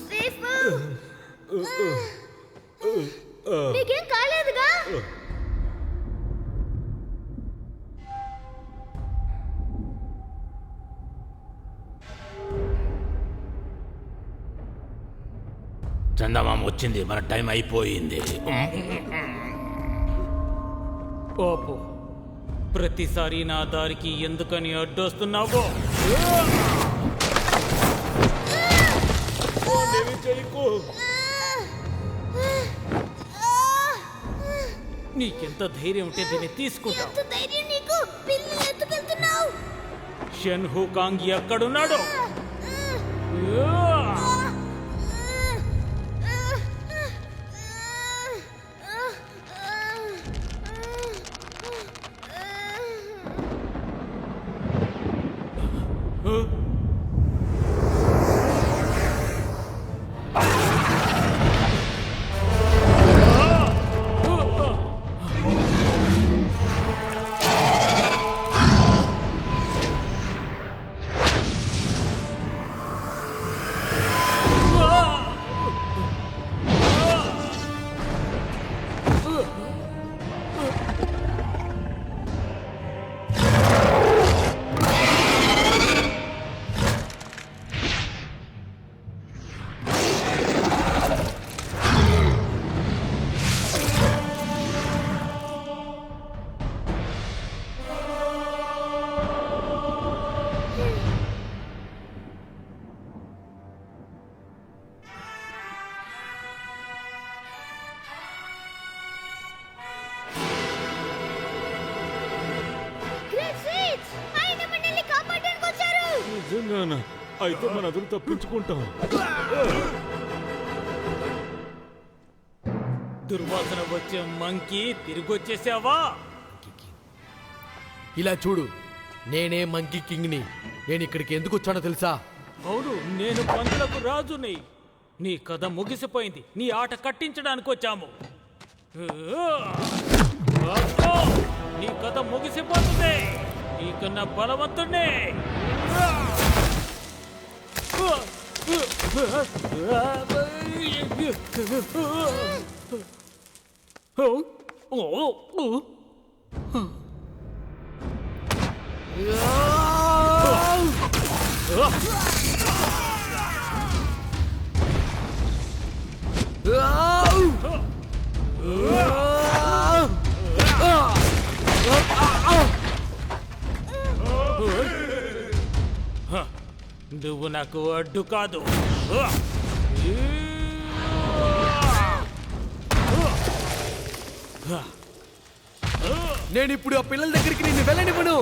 సేఫ్. నీకేం కాలేదుగా? చందమామ వచ్చింది, మన టైం అయిపోయింది. పాపో, ప్రతిసారి నా దారికి ఎందుకని అడ్డొస్తున్నావో? నీకెంత ధైర్యం ఉంటే దీన్ని తీసుకుంటావు? ఎంత ధైర్యం నీకు? పిల్లి ఎత్తుకెళ్తున్నావు. షన్ హుకాంగ్ ఎక్కడున్నాడు? నిజంగానా? అయితే మన అదురు తప్పించుకుంటాం. దుర్వాసన వచ్చే మంకీ, తిరిగి వచ్చేసావా? ఇలా చూడు, నేనే మంకీ కింగ్ని. నేను ఇక్కడికి ఎందుకు వచ్చానో తెలుసా? అవును, నేను పందులకు రాజుని. నీ కథ ముగిసిపోయింది. నీ ఆట కట్టించడానికి వచ్చాము. అబ్బో, నీ కథ ముగిసిపోతుంది. నీకన్నా బలవంతుణ్ణి. నువ్వు నాకు అడ్డు కాదు. నేను ఇప్పుడు ఆ పిల్లల దగ్గరికి నిన్ను వెళ్ళనివ్వను.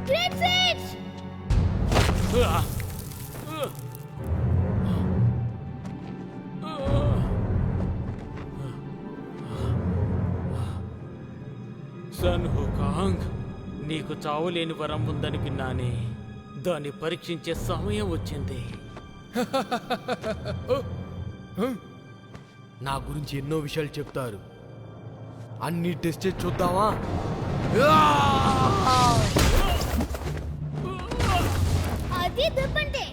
Great Sage! సన్ హుకాంగ్, నీకు చావులేని వరం ఉందని విన్నానే. దాన్ని పరీక్షించే సమయం వచ్చింది. నా గురించి ఎన్నో విషయాలు చెప్తారు. అన్ని టెస్ట్ చేసి చూద్దామా? అది దుప్పంటే.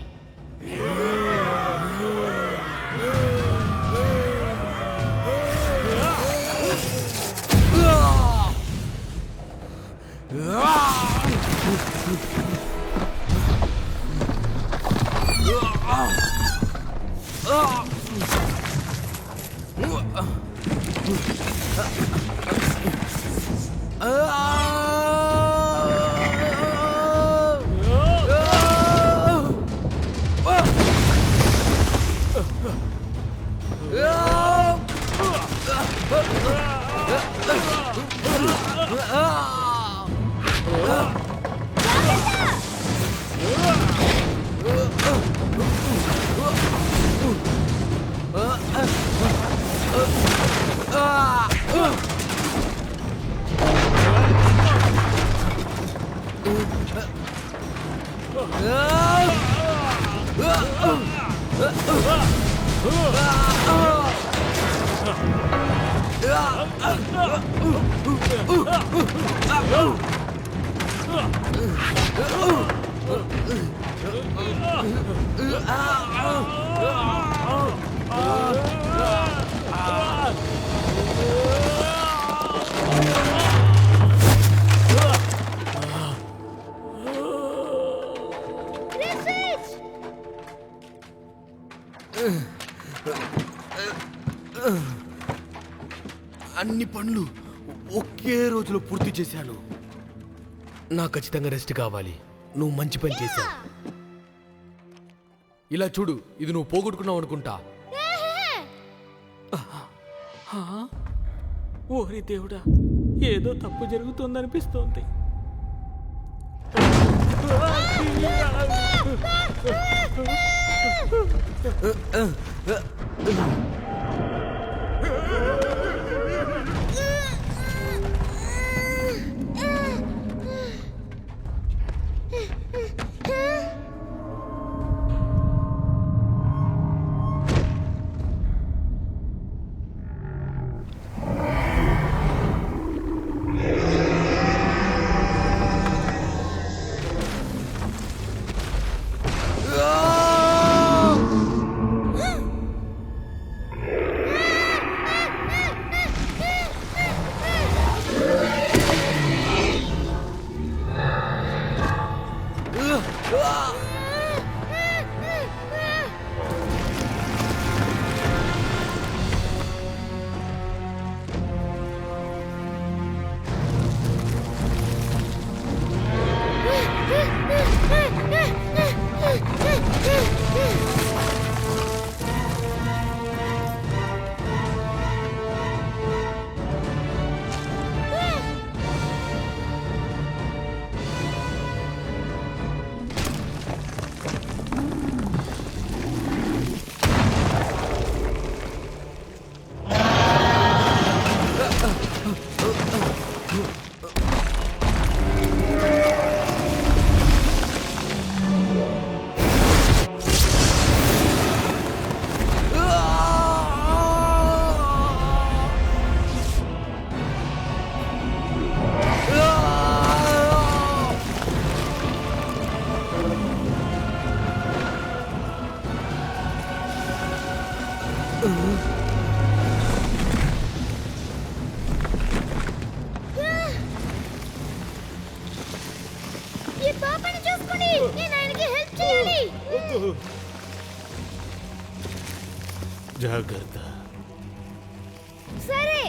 అన్ని పనులు ఒకే రోజులో పూర్తి చేశాను. నాకు ఖచ్చితంగా రెస్ట్ కావాలి. నువ్వు మంచి పని చేశావు. ఇలా చూడు, ఇది నువ్వు పోగొట్టుకున్నావు అనుకుంటా. ఓరి దేవుడా, ఏదో తప్పు జరుగుతుందనిపిస్తోంది. ఈ పాపని చూసుకోండి, నేను ఆయనకి హెల్ప్ చేయాలి. జాగ్రత్త. సరే.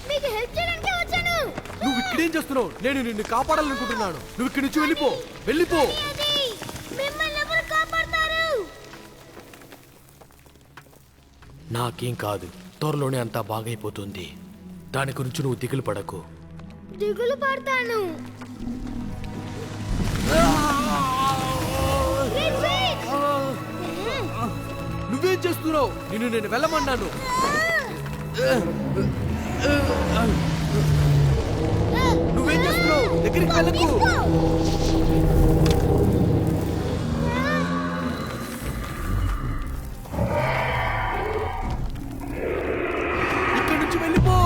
మీకు హెల్ప్ చేయడానికి వచ్చాను. నువ్వు ఇక్కడేం చేస్తున్నావు? నేను నిన్ను కాపాడాలనుకుంటున్నాను. నువ్వు ఇక్కడి నుంచి వెళ్ళిపో, వెళ్ళిపో. మిమ్మల్ని ఎవరు కాపాడతారు? నాకేం కాదు, త్వరలోనే అంతా బాగైపోతుంది. దాని గురించి నువ్వు దిగులు పడకు. దిగులు పడతాను. నువ్వేం చేస్తున్నావు? నేను వెళ్ళమన్నాను. నువ్వే నువ్వేం చేస్తున్నావు? దగ్గరికి వెళ్ళకు. ఇక్కడి నుంచి వెళ్ళిపో.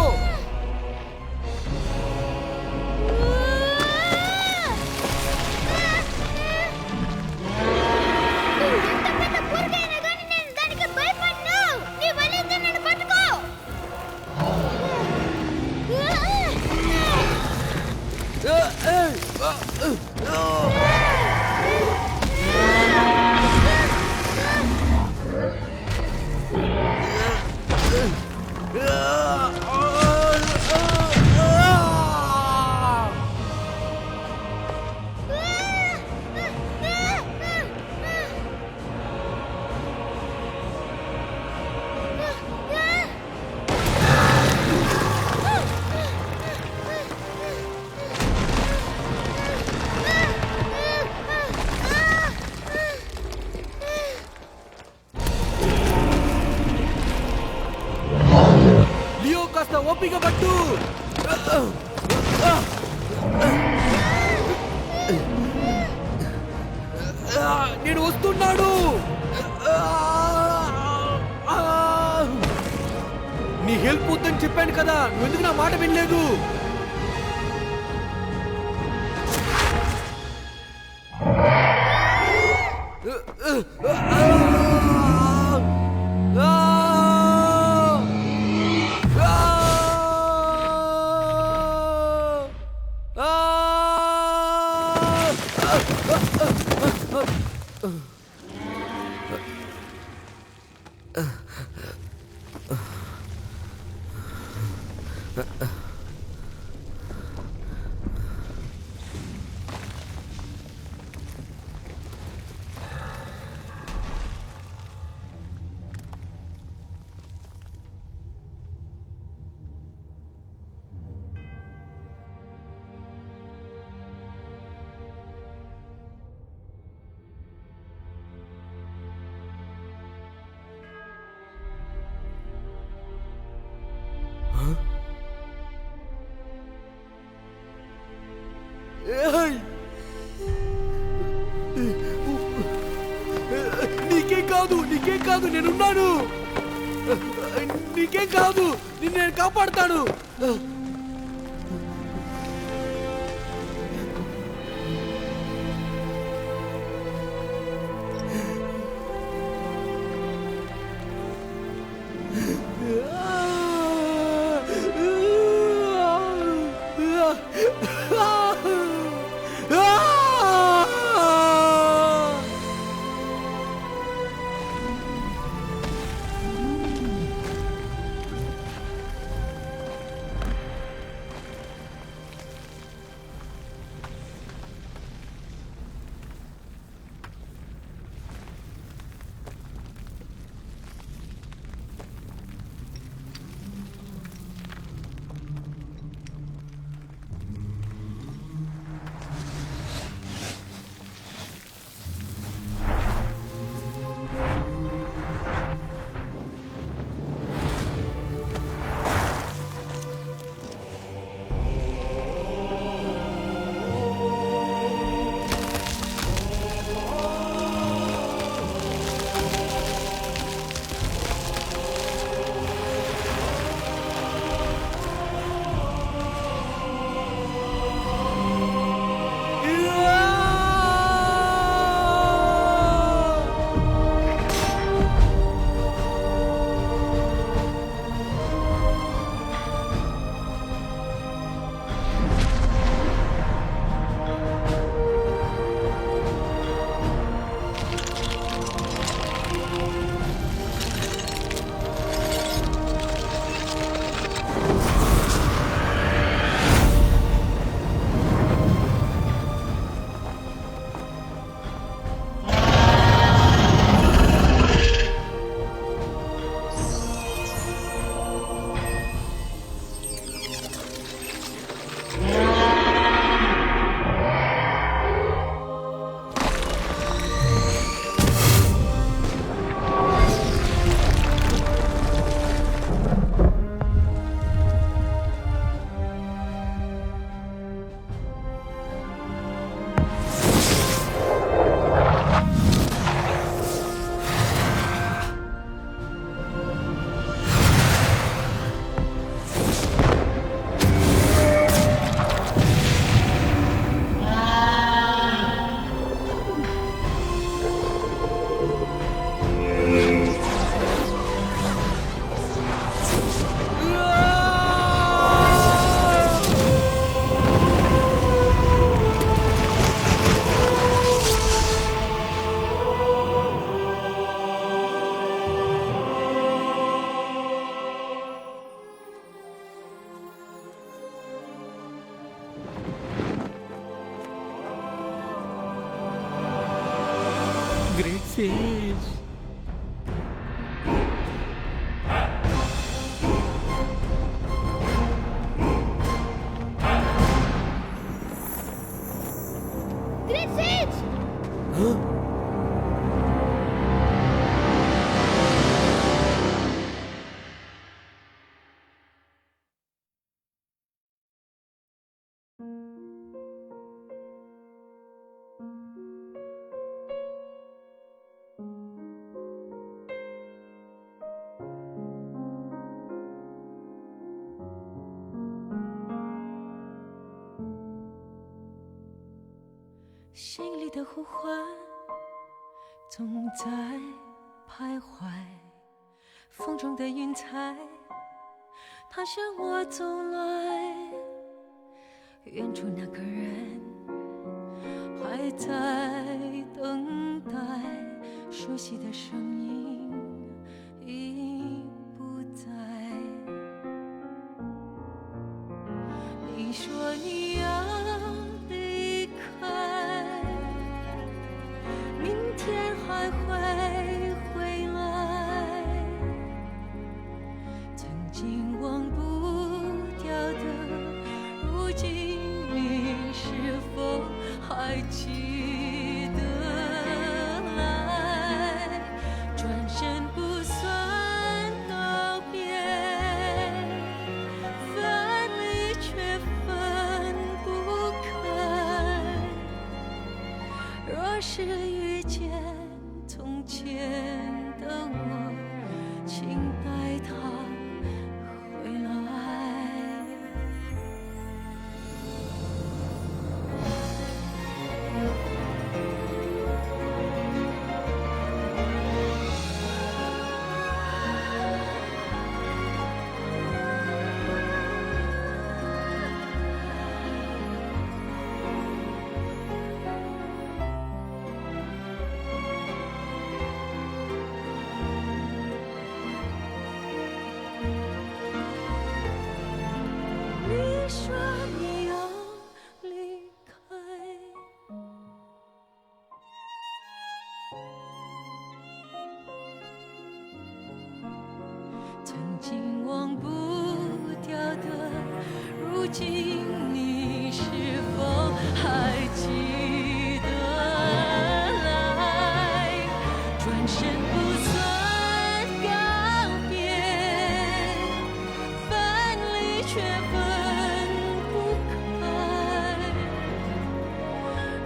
నువ్వు ఎంత పెద్ద పురుగైనా గానీ నేను దానికి భయపడను. నీ వలైతే నన్ను పట్టుకో. లియో కాస్త ఓపిక పట్టు. నేను వస్తున్నాడు. నీ హెల్ప్ వద్దని చెప్పాను కదా, నువ్వెందుకు నా మాట వినలేదు? ఏయ్! నీకేం కాదు, నేనున్నాను. నీకేం కాదు, నిన్ను నేను కాపాడుతాను. Sage great సేజ్!心里的呼唤总在徘徊，风中的云彩，它向我走来。远处那个人还在等待，熟悉的声音已不在。你说你要离开，明天还会回来。曾经忘不掉的，如今你是否还记得来？转身不算告别，分离却分不开。若是遇见从前的我，请带他回来。你说你要离开，曾经忘不掉的，如今你是否还记得来？转身不算告别，分离却分不开。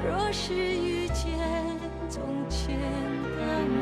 若是遇见从前的我，